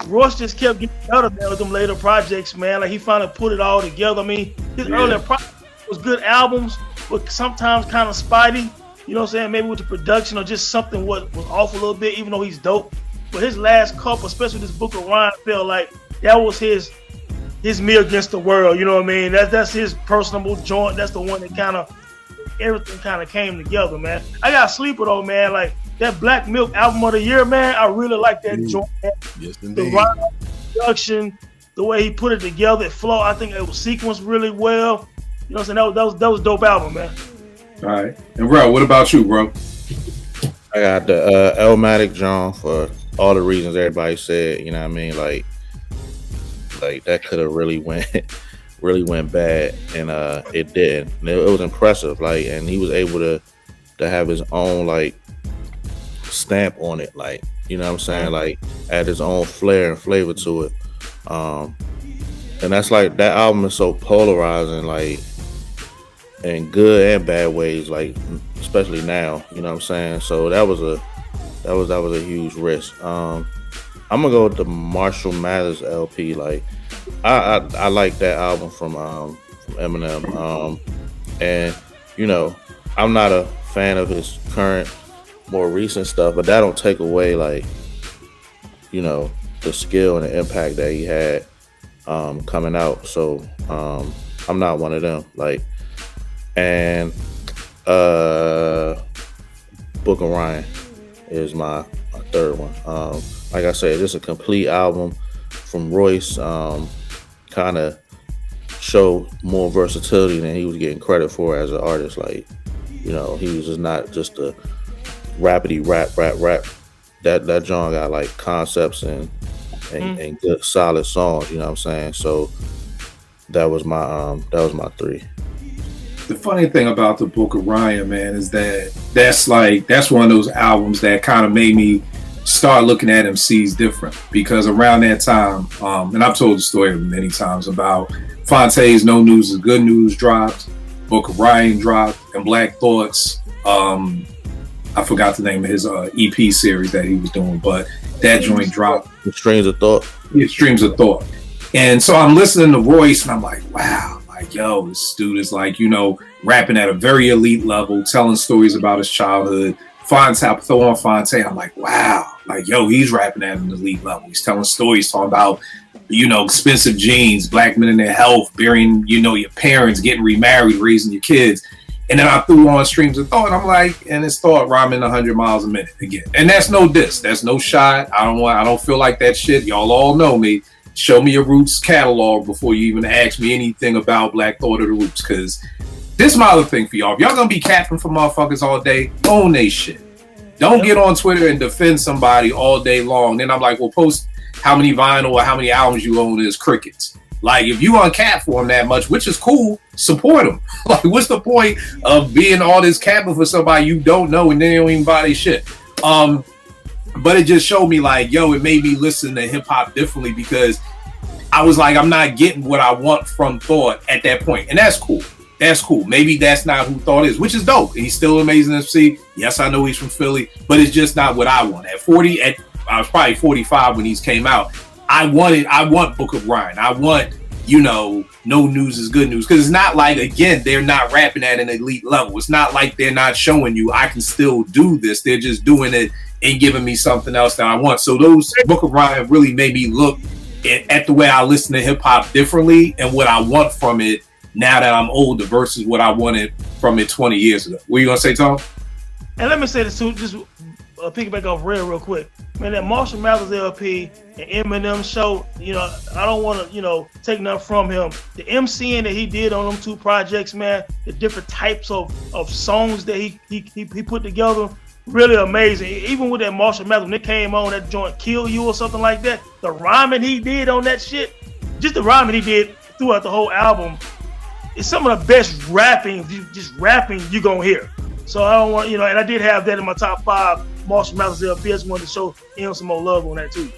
Ross just kept getting better with them later projects, man. Like he finally put it all together. I mean, his earlier projects was good albums, but sometimes kind of spidey. you know what I'm saying, maybe with the production or just something was off a little bit, even though he's dope. But his last couple, especially this Book of Ryan, felt like that was his me against the world. You know what I mean? That's his personable joint. That's the one that kind of everything kind of came together, man. I got Sleeper though, man. Like that Black Milk album of the year, man. I really like that joint. Yes, The indeed. Ryan production, the way he put it together, it flowed. I think it was sequenced really well. You know what I'm saying? That was a dope album, man. All right. And bro, what about you, bro? I got the Elmatic John for all the reasons everybody said. You know what I mean? Like that could have really went bad, and it didn't. And it was impressive. Like, and he was able to have his own like stamp on it. Like, you know what I'm saying? Like, add his own flair and flavor to it. And that's like, that album is so polarizing, like, in good and bad ways, like, especially now, you know what I'm saying? So that was a huge risk. I'm gonna go with the Marshall Mathers LP. Like, I like that album from Eminem. And you know, I'm not a fan of his current, more recent stuff, but that don't take away, like, you know, the skill and the impact that he had coming out. So I'm not one of them. Like, and Book of Ryan is my third one. Like I said, just a complete album from Royce. Kind of showed more versatility than he was getting credit for as an artist. Like, you know, he was just not just a rapidy rap. That John got like concepts and good solid songs. You know what I'm saying? So that was my three. The funny thing about the Book of Ryan, man, is that's one of those albums that kind of made me start looking at MCs different, because around that time, and I've told the story many times about Fonte's No News is Good News dropped, Book of Ryan dropped, and Black Thought's, I forgot the name of his EP series that he was doing, but that joint dropped. Streams of Thought. Yeah, Streams of Thought. And so I'm listening to Royce and I'm like, wow, like, yo, this dude is like, you know, rapping at a very elite level, telling stories about his childhood. Fonte, throw on Fonte, I'm like, wow, like, yo, he's rapping at an elite level. He's telling stories, talking about, you know, expensive jeans, black men in their health, burying, you know, your parents, getting remarried, raising your kids. And then I threw on Streams of Thought. I'm like, and it's Thought rhyming 100 miles a minute again. And that's no diss. That's no shot. I don't feel like that shit. Y'all all know me. Show me your Roots catalog before you even ask me anything about Black Thought or the Roots. Because this is my other thing for y'all. If y'all gonna be capping for motherfuckers all day, own they shit. Don't get on Twitter and defend somebody all day long. Then I'm like, well, post how many vinyl or how many albums you own is crickets. Like, if you on cap for them that much, which is cool, support them. Like, what's the point of being all this capping for somebody you don't know and they don't even buy their shit? But it just showed me, like, yo, it made me listen to hip hop differently, because I was like, I'm not getting what I want from Thought at that point. And that's cool. That's cool. Maybe that's not who Thought is, which is dope. He's still an amazing MC. Yes, I know he's from Philly, but it's just not what I want. I was probably 45 when these came out. I want Book of Ryan. I want, you know, No News is Good News. Because it's not like, again, they're not rapping at an elite level. It's not like they're not showing you I can still do this. They're just doing it and giving me something else that I want. So those Book of Ryan really made me look at the way I listen to hip hop differently and what I want from it now that I'm older versus what I wanted from it 20 years ago. What are you going to say, Tom? And let me say this too, just piggyback off Red real quick. Man, that Marshall Mathers LP and Eminem show, you know, I don't want to, you know, take nothing from him. The MCing that he did on them two projects, man, the different types of songs that he put together, really amazing. Even with that Marshall Mathers, when it came on, that joint Kill You or something like that, the rhyming he did on that shit, just the rhyming he did throughout the whole album, it's some of the best rapping you're going to hear. So I don't want, you know, and I did have that in my top 5 Marshall Mathers LP. I just wanted to show him some more love on that too.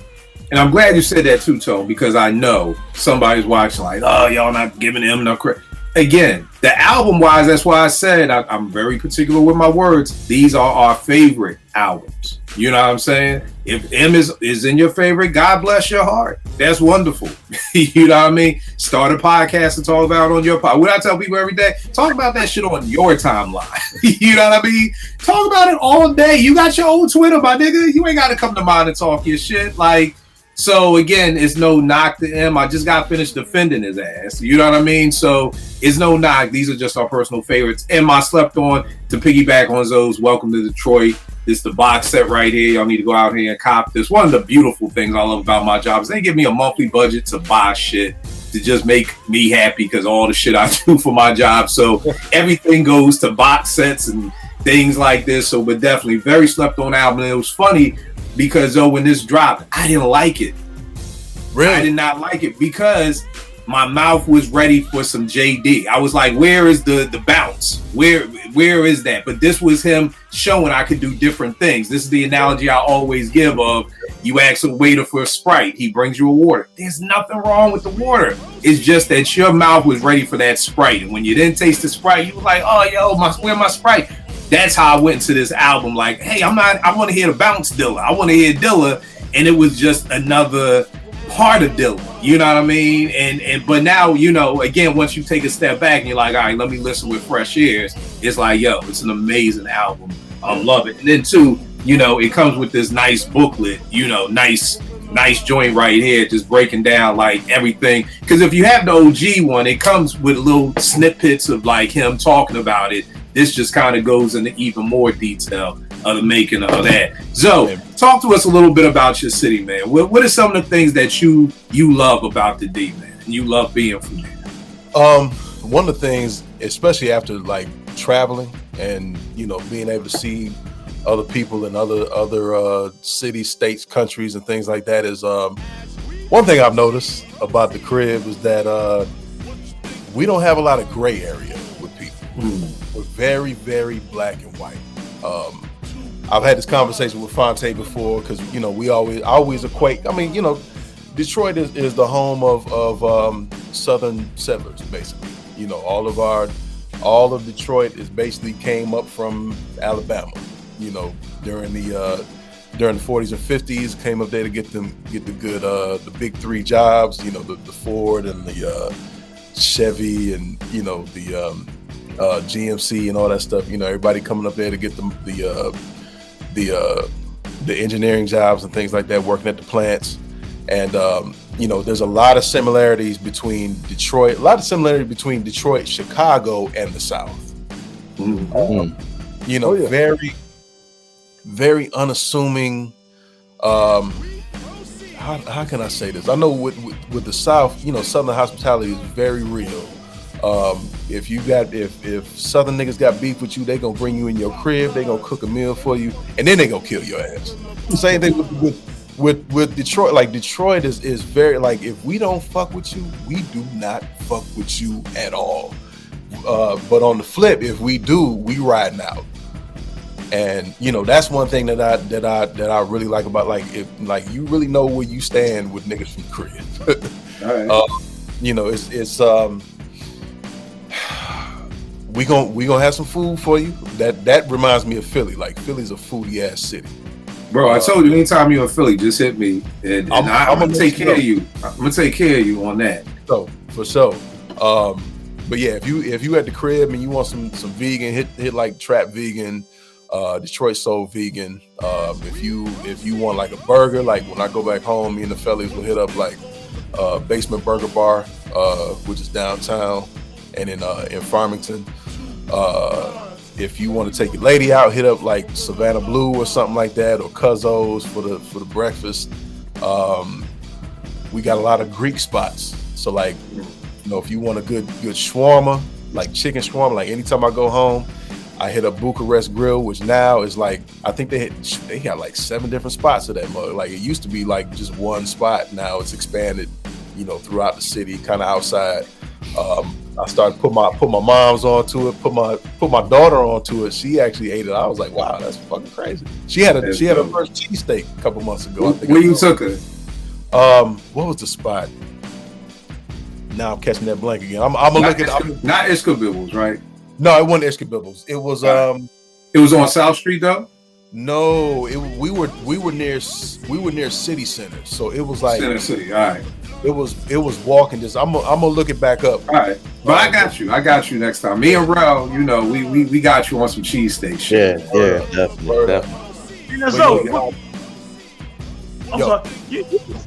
And I'm glad you said that too, Tone, because I know somebody's watching like, oh, y'all not giving him no credit. Again, the album-wise, that's why I said I'm very particular with my words. These are our favorite albums. You know what I'm saying? If M is in your favorite, God bless your heart. That's wonderful. You know what I mean? Start a podcast and talk about it on your podcast. What I tell people every day, talk about that shit on your timeline. You know what I mean? Talk about it all day. You got your own Twitter, my nigga. You ain't got to come to mine and talk your shit. Like, so again, it's no knock to him. I just got finished defending his ass. You know what I mean? So it's no knock. These are just our personal favorites. And my slept on to piggyback on Zoe's Welcome to Detroit. This is the box set right here. Y'all need to go out here and cop this. One of the beautiful things I love about my job is they give me a monthly budget to buy shit to just make me happy because all the shit I do for my job. So everything goes to box sets and things like this. So, but definitely very slept on album. And it was funny because when this dropped, I didn't like it. Really? I did not like it because my mouth was ready for some JD. I was like, where is the bounce? Where is that? But this was him showing I could do different things. This is the analogy I always give of you ask a waiter for a Sprite, he brings you a water. There's nothing wrong with the water. It's just that your mouth was ready for that Sprite. And when you didn't taste the Sprite, you were like, oh, yo, where my Sprite? That's how I went into this album. Like, hey, I want to hear the bounce Dilla. I want to hear Dilla. And it was just another part of Dilla, you know what I mean? And but now, you know, again, once you take a step back and you're like, all right, let me listen with fresh ears, it's like, yo, it's an amazing album. I love it. And then too, you know, it comes with this nice booklet, you know, nice joint right here, just breaking down like everything. Because if you have the OG one, it comes with little snippets of like him talking about it. This just kind of goes into even more detail of the making of that. So, talk to us a little bit about your city, man. What are some of the things that you love about the D, man, and you love being from there? One of the things, especially after like traveling and you know being able to see other people in other cities, states, countries, and things like that, is one thing I've noticed about the crib is that we don't have a lot of gray area with people. We're very, very black and white. I've had this conversation with Fonte before because you know I always equate. I mean, you know, Detroit is the home of Southern settlers, basically. You know, all of Detroit is basically came up from Alabama. You know, during the 40s and 50s, came up there to get the good the big three jobs. You know, the Ford and the Chevy and you know the GMC and all that stuff. You know, everybody coming up there to get the engineering jobs and things like that, working at the plants. And you know, there's a lot of similarities between Detroit, Chicago, and the South. You know, very, very unassuming. How can I say this? I know with the South, you know, Southern hospitality is very real. If Southern niggas got beef with you, they gonna bring you in your crib, they gonna cook a meal for you, and then they gonna kill your ass. Same thing with Detroit. Like Detroit is very like, if we don't fuck with you, we do not fuck with you at all. But on the flip, if we do, we riding out. And you know, that's one thing that I really like about if you really know where you stand with niggas from the crib. All right. You know, it's we gonna have some food for you. That reminds me of Philly. Like Philly's a foodie ass city. Bro, I told you anytime you're in Philly, just hit me, and I'm gonna take care of you. I'm gonna take care of you on that. So for sure. But yeah, if you at the crib and you want some vegan, hit like Trap Vegan, Detroit Soul Vegan. If you want like a burger, like when I go back home, me and the fellas will hit up like Basement Burger Bar, which is downtown and in Farmington. If you want to take your lady out, hit up like Savannah Blue or something like that, or Cuzzo's for the breakfast. We got a lot of Greek spots. So like, you know, if you want a good shawarma, like chicken shawarma, like anytime I go home, I hit up Bucharest Grill, which now is like, I think they got like 7 different spots of that mug. Like it used to be like just one spot. Now it's expanded, you know, throughout the city, kind of outside. I started put my mom's onto it, put my daughter onto it. She actually ate it. I was like, wow, that's fucking crazy. She had her first cheesesteak a couple months ago. Where you took her? What was the spot? Now I'm catching that blank again. I'm gonna look at not Escobillos, right? No, it wasn't Escobillos. It was It was on South Street though? No, we were near City Center, so it was like Center City. All right. It was walking distance. I'm gonna look it back up. All right, but I got you next time. Me and Rel, you know, we got you on some cheesesteak shit. Yeah, definitely. So, I'm sorry.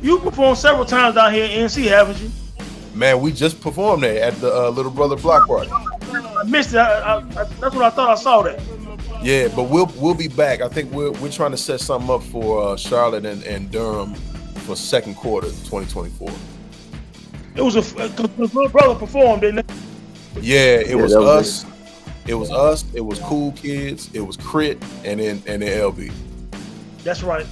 You performed several times down here in NC, haven't you? Man, we just performed there at the Little Brother Block Party. I missed it. That's what I thought I saw that. Yeah, but we'll be back. I think we're trying to set something up for Charlotte and Durham for second quarter 2024. It was Little Brother performed, didn't it? Yeah, it was us. It was us. It was Cool Kids. It was Crit, and then LB. That's right.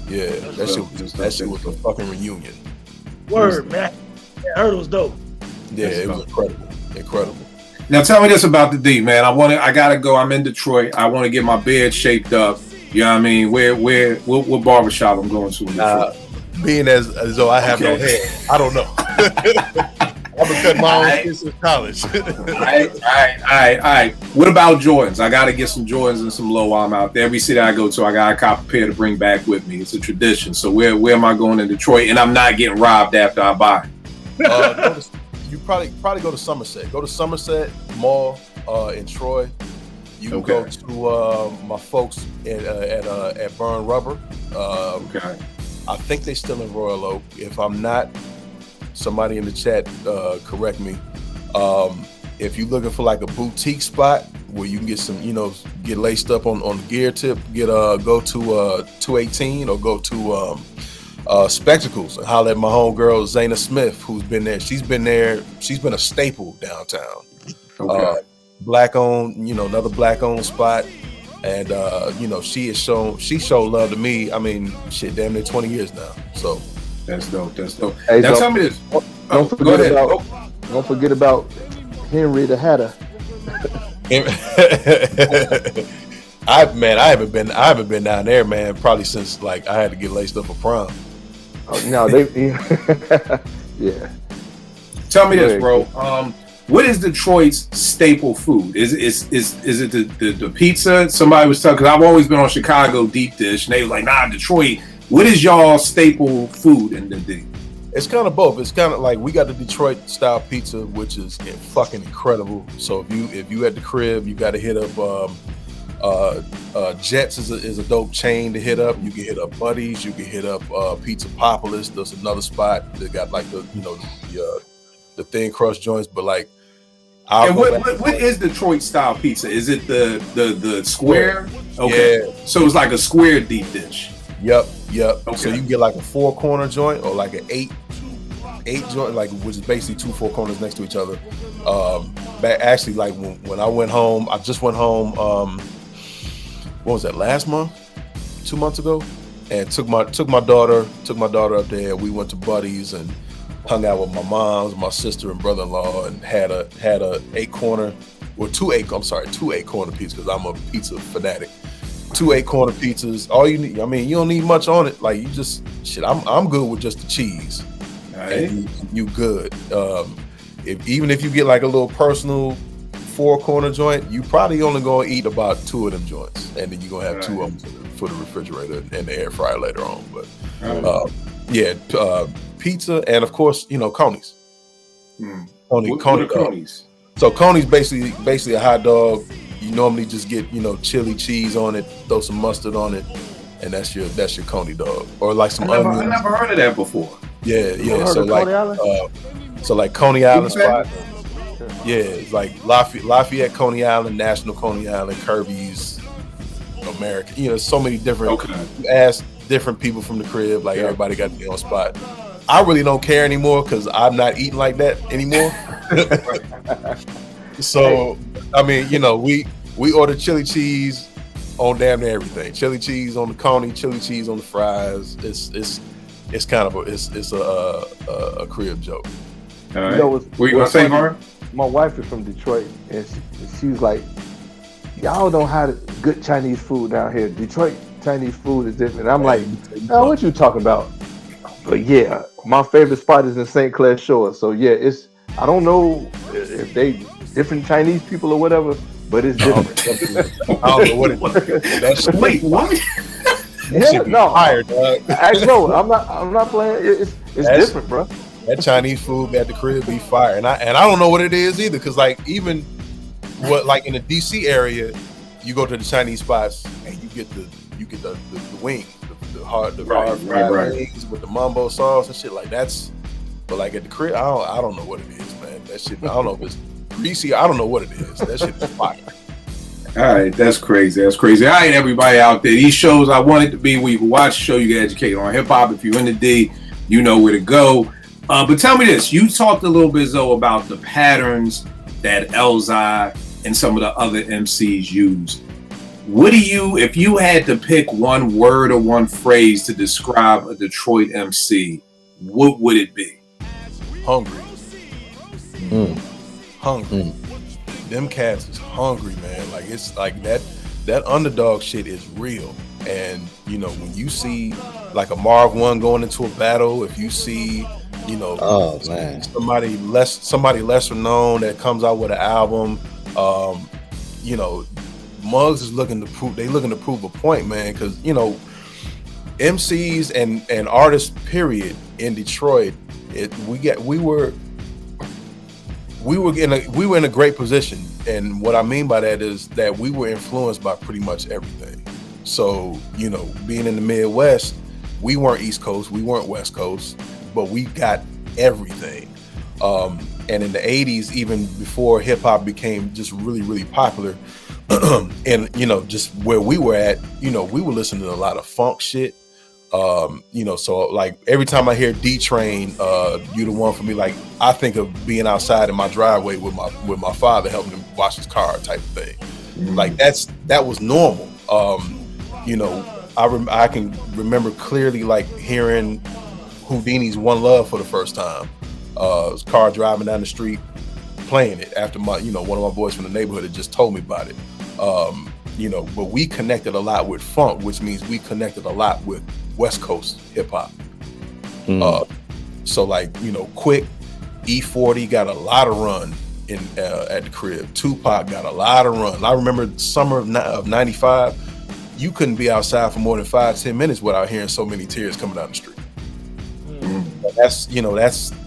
Yeah, that shit was a fucking reunion. Word, man. I heard it was dope. Yeah, it was incredible. Now tell me this about the D, man. I gotta go. I'm in Detroit. I want to get my beard shaped up. You know what I mean? What barbershop I'm going to in Detroit? Being as though I have no hair, I don't know. I've been cutting my own hair since college. All right. What about Jordans? I gotta get some Jordans and some low arm out there. Every city I go to, I got a cop a pair to bring back with me. It's a tradition. So where am I going in Detroit? And I'm not getting robbed after I buy. You probably go to Somerset. Go to Somerset Mall in Troy. You can go to my folks at Burn Rubber. Okay. I think they still in Royal Oak. If I'm not, somebody in the chat correct me. If you're looking for like a boutique spot where you can get some, get laced up on the gear tip, go to 218 or go to Spectacles and holler at my homegirl Zayna Smith, who's been there. She's been a staple downtown. Okay. Black owned, another black owned spot. And she showed love to me. I mean, shit, damn near 20 years now. So that's dope. Hey, now tell me this. Don't forget about Henry the Hatter. I haven't been down there, man, probably since like I had to get laced up for prom. Oh, no, yeah. Tell me this, bro. What is Detroit's staple food? Is it the pizza? Somebody was talking, because I've always been on Chicago deep dish, and they were like, nah, Detroit. What is y'all staple food in the D? It's kind of both. It's kind of like we got the Detroit style pizza, which is fucking incredible. So if you at the crib, you got to hit up Jets is a dope chain to hit up. You can hit up Buddies. You can hit up Pizza Populis. There's another spot that got like the thin crust joints, but like. And what is Detroit style pizza? Is it the square? Okay. Yeah. So it's like a square deep dish. Yep. Okay. So you can get like a 4-corner joint or like an 8 joint, like which is basically 2 4 corners next to each other. But actually, like when I went home, I just went home. What was that? Last month, 2 months ago, and took my daughter up there. We went to Buddies and hung out with my moms, my sister, and brother-in-law, and had a 8-corner, or 2 8-corner pizzas, because I'm a pizza fanatic. 2 8-corner pizzas. All you need, I mean, you don't need much on it. Like, you just I'm good with just the cheese. Right. And you good. Even if you get like a little personal 4-corner joint, you probably only gonna eat about 2 of them joints, and then you're gonna have 2 of them for the refrigerator and the air fryer later on. But pizza, and of course, Coney's. Coney's? So Coney's basically a hot dog. You normally just get chili cheese on it, throw some mustard on it, and that's your Coney dog. Or like some onions. I never heard of that before. Yeah. So like Coney Island spot. Yeah, it's like Lafayette, Coney Island, National Coney Island, Kirby's, American. So many different. Okay. You ask different people from the crib, like everybody got their own spot. I really don't care anymore because I'm not eating like that anymore. So, I mean, we order chili cheese on damn near everything. Chili cheese on the Coney, chili cheese on the fries. It's kind of a crib joke. All right. Were you gonna say, Mark? My wife is from Detroit, and she was like, "Y'all don't have good Chinese food down here. Detroit Chinese food is different." And I'm like, "Oh, what you talking about?" But yeah, my favorite spot is in St. Clair Shores. So yeah, I don't know if they different Chinese people or whatever, but it's different. I don't know what it is. That's Wait, what? Yeah, no, higher, dog. bro, I'm not playing. It's different, bro. That Chinese food at the crib be fire, and I don't know what it is either. Cause like even what like in the DC area, you go to the Chinese spots and you get the wings, the hard fried wings with the mumbo sauce and shit like that's. But like at the crib, I don't know what it is, man. That shit, I don't know if it's greasy. I don't know what it is. That shit is fire. All right, that's crazy. All right, everybody out there. These shows I want it to be where you can watch the show, you get educated on hip hop. If you're in the D, you know where to go. But tell me this: you talked a little bit, Zoe, about the patterns that Elzhi and some of the other MCs use. What do you, if you had to pick one word or one phrase to describe a Detroit MC, what would it be? Hungry. Hungry. Them cats is hungry, man. Like it's like that underdog shit is real. And you know, when you see like a Marv One going into a battle, if you see, you know, somebody lesser known that comes out with an album, you know, Muggs is looking to prove a point, man, because you know, MCs and artists period in Detroit, we were in a great position, and what I mean by that is that we were influenced by pretty much everything. So, you know, being in the Midwest, we weren't East Coast, we weren't West Coast, but we got everything. And in the 80s, even before hip hop became just really, really popular, and you know, just where we were at, you know, we were listening to a lot of funk shit. You know, so like every time I hear D Train, You the One for Me, like I think of being outside in my driveway with my father helping him wash his car type of thing. Like that was normal. You know, I can remember clearly like hearing Houdini's One Love for the first time. Was car driving down the street playing it after one of my boys from the neighborhood had just told me about it. You know, but we connected a lot with funk, which means we connected a lot with West Coast hip hop. So like, you know, Quick, E40 got a lot of run in at the crib. Tupac got a lot of run. I remember summer of 95, you couldn't be outside for more than 5-10 minutes without hearing so many tears coming down the street.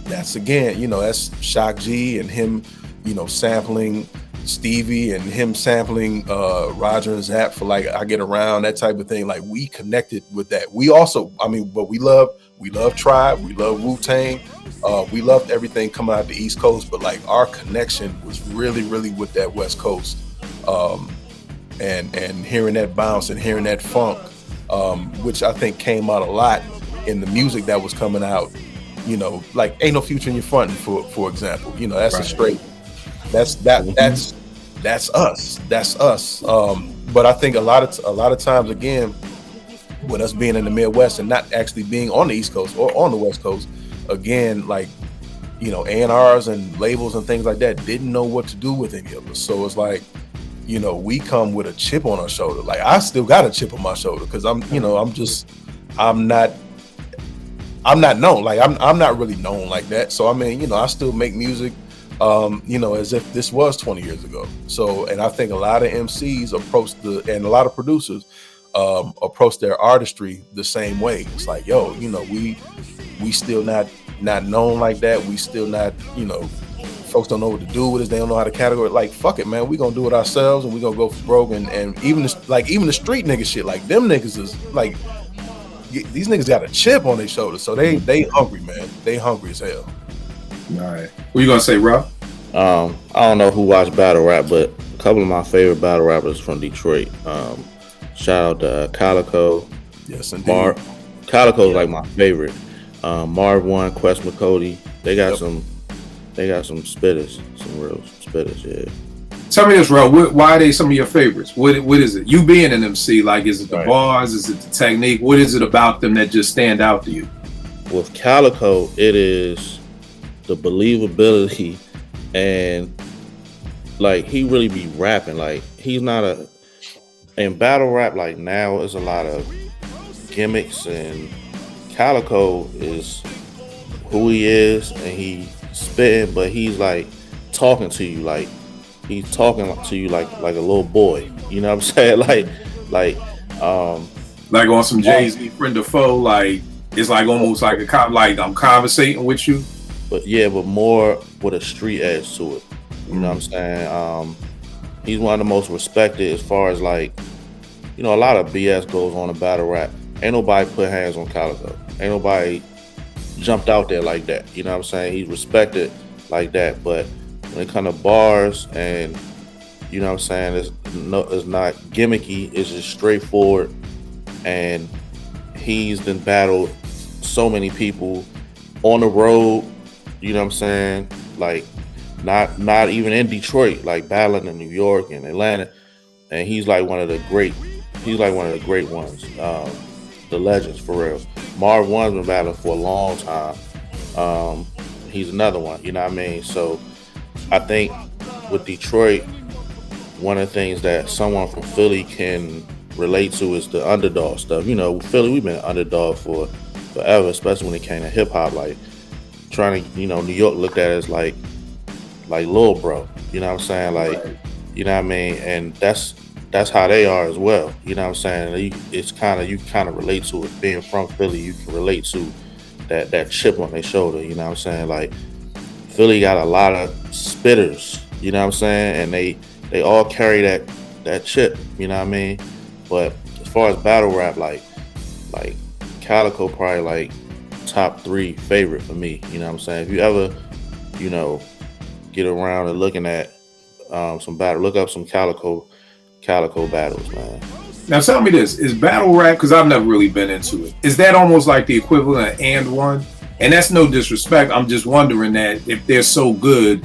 That's again, you know, that's Shock G and him, you know, sampling Stevie and him sampling Roger and Zapp for like I Get Around, that type of thing. Like we connected with that. We also, I mean, but we love Tribe, we love Wu-Tang, we loved everything coming out the East Coast, but like our connection was really, really with that West Coast. And hearing that bounce and hearing that funk, which I think came out a lot in the music that was coming out, you know, like Ain't No Future in Your Frontin', for example. You know, that's right. A straight, that's us. But I think a lot of times, again, with us being in the Midwest and not actually being on the East Coast or on the West Coast, again, like, you know, A&Rs and labels and things like that didn't know what to do with any of us. So it's like, you know, we come with a chip on our shoulder. Like I still got a chip on my shoulder because I'm not known. Like I'm not really known like that. So I mean, you know, I still make music, you know, as if this was 20 years ago. So, and I think a lot of MCs and a lot of producers approach their artistry the same way. It's like, yo, you know, we still not known like that. We still not, you know, folks don't know what to do with us. They don't know how to categorize. Like, fuck it, man. We gonna do it ourselves, and we gonna go for broke. And even the street nigga shit, like them niggas is like, these niggas got a chip on their shoulders, so they hungry, man. They hungry as hell. All right. What you gonna say, Rob? I don't know who watched battle rap, but a couple of my favorite battle rappers from Detroit. Shout out to Calico. Yes, indeed. Calico's like my favorite. Marv One, Quest McCody. They got some spitters, some real spitters. Yeah. Tell me this, Rob. Why are they some of your favorites? What is it? You being an MC, like, is it the bars? Is it the technique? What is it about them that just stand out to you? With Calico, it is the believability, and like he really be rapping. Like he's not in battle rap. Like now, it's a lot of gimmicks, and Calico is who he is, and he spitting, but he's like talking to you like he's talking to you like a little boy. You know what I'm saying? Like on some Jay-Z friend or foe, like it's like almost like like I'm conversating with you. But more with a street edge to it. You know what I'm saying? He's one of the most respected as far as like, you know, a lot of BS goes on in battle rap. Ain't nobody put hands on Calico. Ain't nobody jumped out there like that. You know what I'm saying? He's respected like that. But when it comes to bars and, you know what I'm saying, it's not gimmicky. It's just straightforward. And he's been battled so many people on the road. You know what I'm saying? Like not even in Detroit, like battling in New York and Atlanta. And he's like one of the great ones. The legends for real. Marv One's been battling for a long time. He's another one, you know what I mean? So I think with Detroit, one of the things that someone from Philly can relate to is the underdog stuff. You know, Philly, we've been underdog for forever, especially when it came to hip hop. Like trying to, you know, New York looked at it as like little bro. You know what I'm saying? Like, you know what I mean? And that's how they are as well. You know what I'm saying? It's kind of, you kind of relate to it. Being from Philly, you can relate to that chip on their shoulder. You know what I'm saying? Like Philly got a lot of spitters. You know what I'm saying? And they all carry that chip. You know what I mean? But as far as battle rap, like Calico probably like top 3 favorite for me. You know what I'm saying? If you ever, you know, get around and looking at some battle, look up some Calico battles, man. Now tell me this, is battle rap, because I've never really been into it, is that almost like the equivalent of And One? And that's no disrespect, I'm just wondering that if they're so good,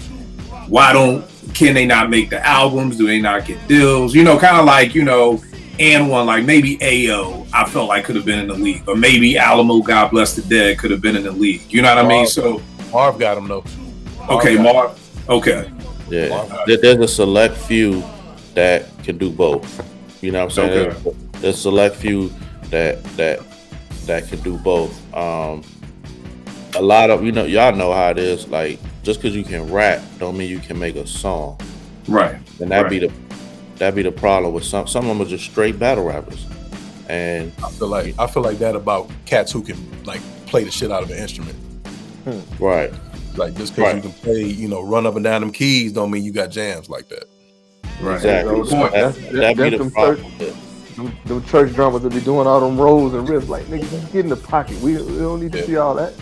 can they not make the albums? Do they not get deals? You know, kind of like, you know, And One, like maybe AO, I felt like could have been in the league, or maybe Alamo, God bless the dead, could have been in the league. You know what I mean? So Marv got him though. Marv. Okay. Yeah. There's a select few that can do both. You know what I'm saying? Okay. There's a select few that can do both. A lot of, you know, y'all know how it is. Like just because you can rap, don't mean you can make a song. Right. And that'd be the problem with some of them are just straight battle rappers. And I feel like that about cats who can like play the shit out of an instrument. Right. Like just because you can play, you know, run up and down them keys don't mean you got jams like that. Right. Exactly. So that'd be the problem. Them church drummers that be doing all them rolls and riffs, like nigga, just get in the pocket. We don't need to see all that.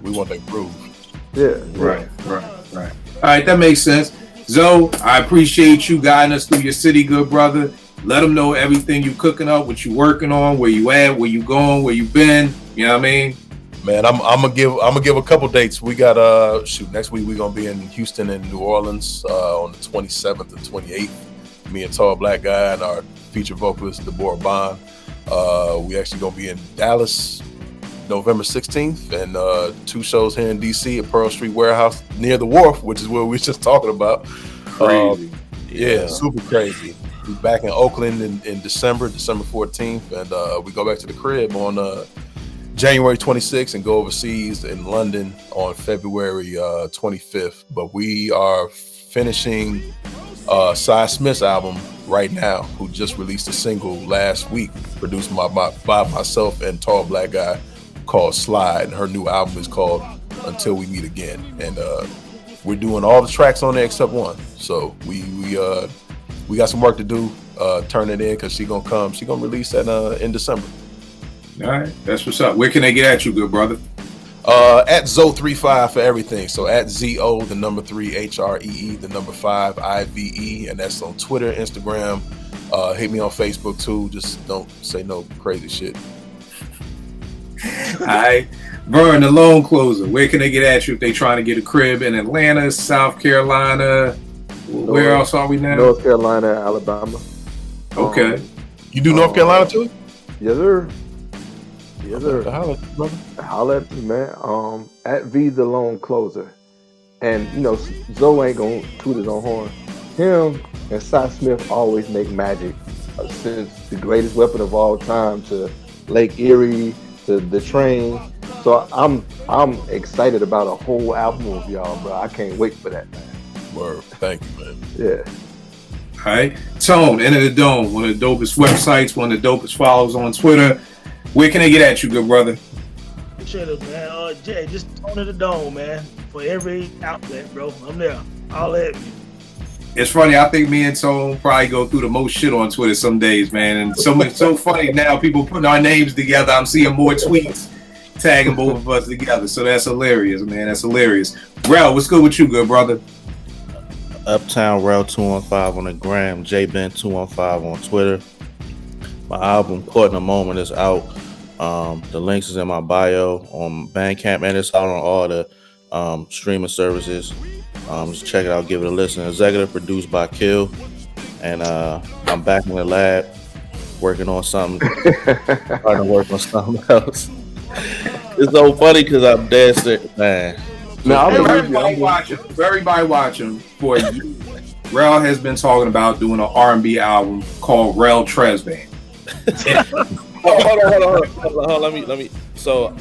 We want that groove. Yeah. Right. All right, that makes sense. Zoe, I appreciate you guiding us through your city, good brother. Let them know everything you cooking up, what you working on, where you at, where you going, where you been. You know what I mean? Man, I'm gonna give a couple dates. We got next week we're gonna be in Houston and New Orleans on the 27th and 28th. Me and Tall Black Guy and our featured vocalist Deborah Bond. We actually gonna be in Dallas November 16th and 2 shows here in DC at Pearl Street Warehouse near the Wharf, which is what we were just talking about. Crazy. Yeah, super crazy. We're back in Oakland in December 14th, and we go back to the crib on January 26th and go overseas in London on February 25th. But we are finishing Cy Smith's album right now, who just released a single last week, produced by myself and Tall Black Guy, called Slide. And her new album is called Until We Meet Again. And we're doing all the tracks on there except one. So we got some work to do, turn it in, because she gonna release that in December. All right, that's what's up. Where can they get at you, good brother? At Zo35 for everything. So at ZO, the number 3, HREE, the number 5, IVE, and that's on Twitter, Instagram. Hit me on Facebook too. Just don't say no crazy shit. All right, Vern, the loan closer. Where can they get at you if they trying to get a crib in Atlanta, South Carolina? Where else are we now? North Carolina, Alabama. Okay. You do North Carolina too? Yes, sir. Yes, sir. Holla at me, man. At V the Loan Closer. And, you know, Zoe ain't gonna toot his own horn. Him and Cy Smith always make magic. Since the greatest weapon of all time to Lake Erie to the train. So I'm excited about a whole album of y'all, bro. I can't wait for that, man. Word. Thank you, man. Yeah. All right. Tone, Enter the Dome, one of the dopest websites, one of the dopest follows on Twitter. Where can they get at you, good brother? Appreciate it, man. Jay, just Tone in the Dome, man. For every outlet, bro. I'm there. I'll at me. It's funny. I think me and Tone probably go through the most shit on Twitter some days, man. And so funny now. People putting our names together. I'm seeing more tweets tagging both of us together. So that's hilarious, man. That's hilarious. Rel, what's good with you, good brother? Uptown Rel 215 on the gram, JBen 215 on Twitter. My album Caught in a Moment is out. The links is in my bio on Bandcamp, and it's out on all the streaming services. Just check it out, give it a listen. Executive produced by Kill, and I'm back in the lab working on something. Trying to work on something else. It's so funny because I'm dead sick, man. No, everybody watching for you. Rel has been talking about doing an R&B album called Rel Tresban. Hold on. Let me. So,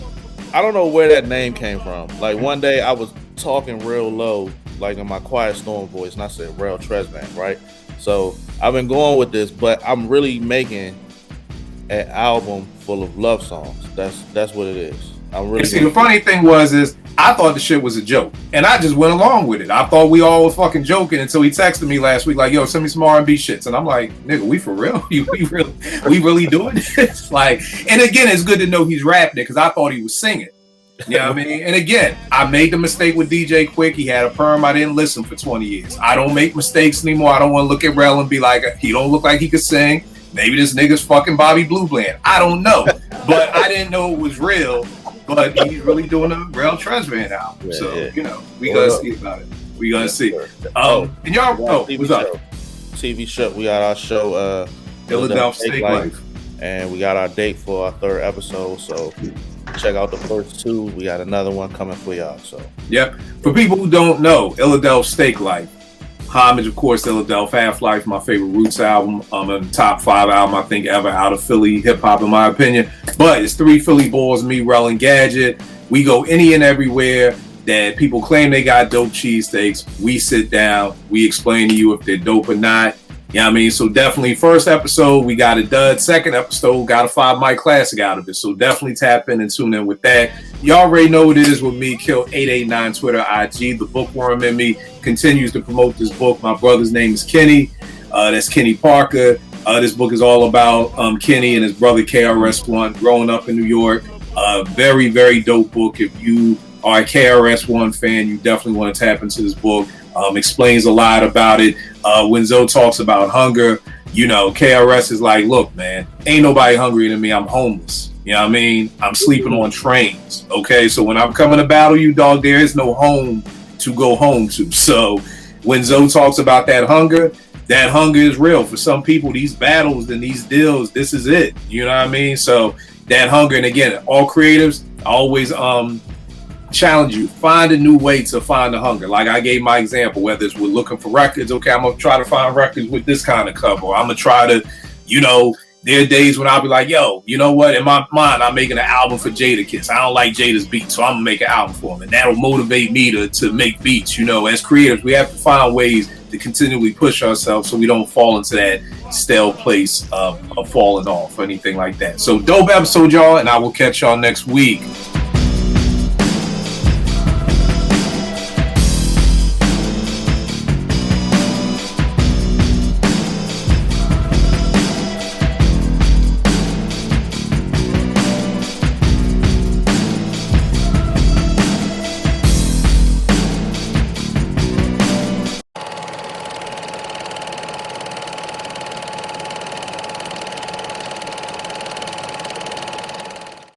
I don't know where that name came from. Like one day I was talking real low, like in my Quiet Storm voice, and I said Rel Tresban, right? So I've been going with this, but I'm really making an album full of love songs. That's what it is. I'm really. See, the funny thing is I thought the shit was a joke, and I just went along with it. I thought we all were fucking joking until he texted me last week, like, "Yo, send me some R&B shits," and I'm like, "Nigga, we for real? we really doing this?" Like, and again, it's good to know he's rapping it because I thought he was singing. You know what I mean? And again, I made the mistake with DJ Quick. He had a perm. I didn't listen for 20 years. I don't make mistakes anymore. I don't want to look at Rel and be like, he don't look like he could sing. Maybe this nigga's fucking Bobby Blue Bland. I don't know, but I didn't know it was real. But he's really doing a Rel Tresban album. Yeah, so, yeah. you know, we gonna see about it. We gonna see. And y'all, what's up? TV show. We got our show, Philadelphia Steak Life. And we got our date for our 3rd episode. So check out the first 2. We got another one coming for y'all. So yep. For people who don't know, Philadelphia Steak Life. Homage, of course, Philadelphia Half-Life, my favorite Roots album. A top 5 album, I think, ever out of Philly hip-hop, in my opinion. But it's 3 Philly boys, me, Rel, and Gadget. We go any and everywhere that people claim they got dope cheesesteaks. We sit down. We explain to you if they're dope or not. You know what I mean? So definitely, first episode, we got a dud. Second episode, got a 5 mic classic out of it. So definitely tap in and tune in with that. You already know what it is with me, Kill889, Twitter, IG. The bookworm in me continues to promote this book. My brother's name is Kenny. That's Kenny Parker. This book is all about Kenny and his brother KRS-One growing up in New York. Very, very dope book. If you are a KRS-One fan, you definitely want to tap into this book. Explains a lot about it. When Zoe talks about hunger, you know, KRS is like, look, man, ain't nobody hungrier than me. I'm homeless. You know what I mean? I'm sleeping on trains. Okay, so when I'm coming to battle you, dog, there is no home to go home to. So when Zoe talks about that hunger is real. For some people, these battles and these deals, this is it. You know what I mean? So that hunger, and again, all creatives always challenge you. Find a new way to find the hunger. Like I gave my example, whether it's with looking for records, okay, I'm gonna try to find records with this kind of cover. Or I'm gonna try to, you know, there are days when I'll be like, yo, you know what? In my mind, I'm making an album for Jadakiss. I don't like Jada's beats, so I'm gonna make an album for him. And that'll motivate me to make beats. You know, as creators, we have to find ways to continually push ourselves so we don't fall into that stale place of falling off or anything like that. So dope episode, y'all, and I will catch y'all next week.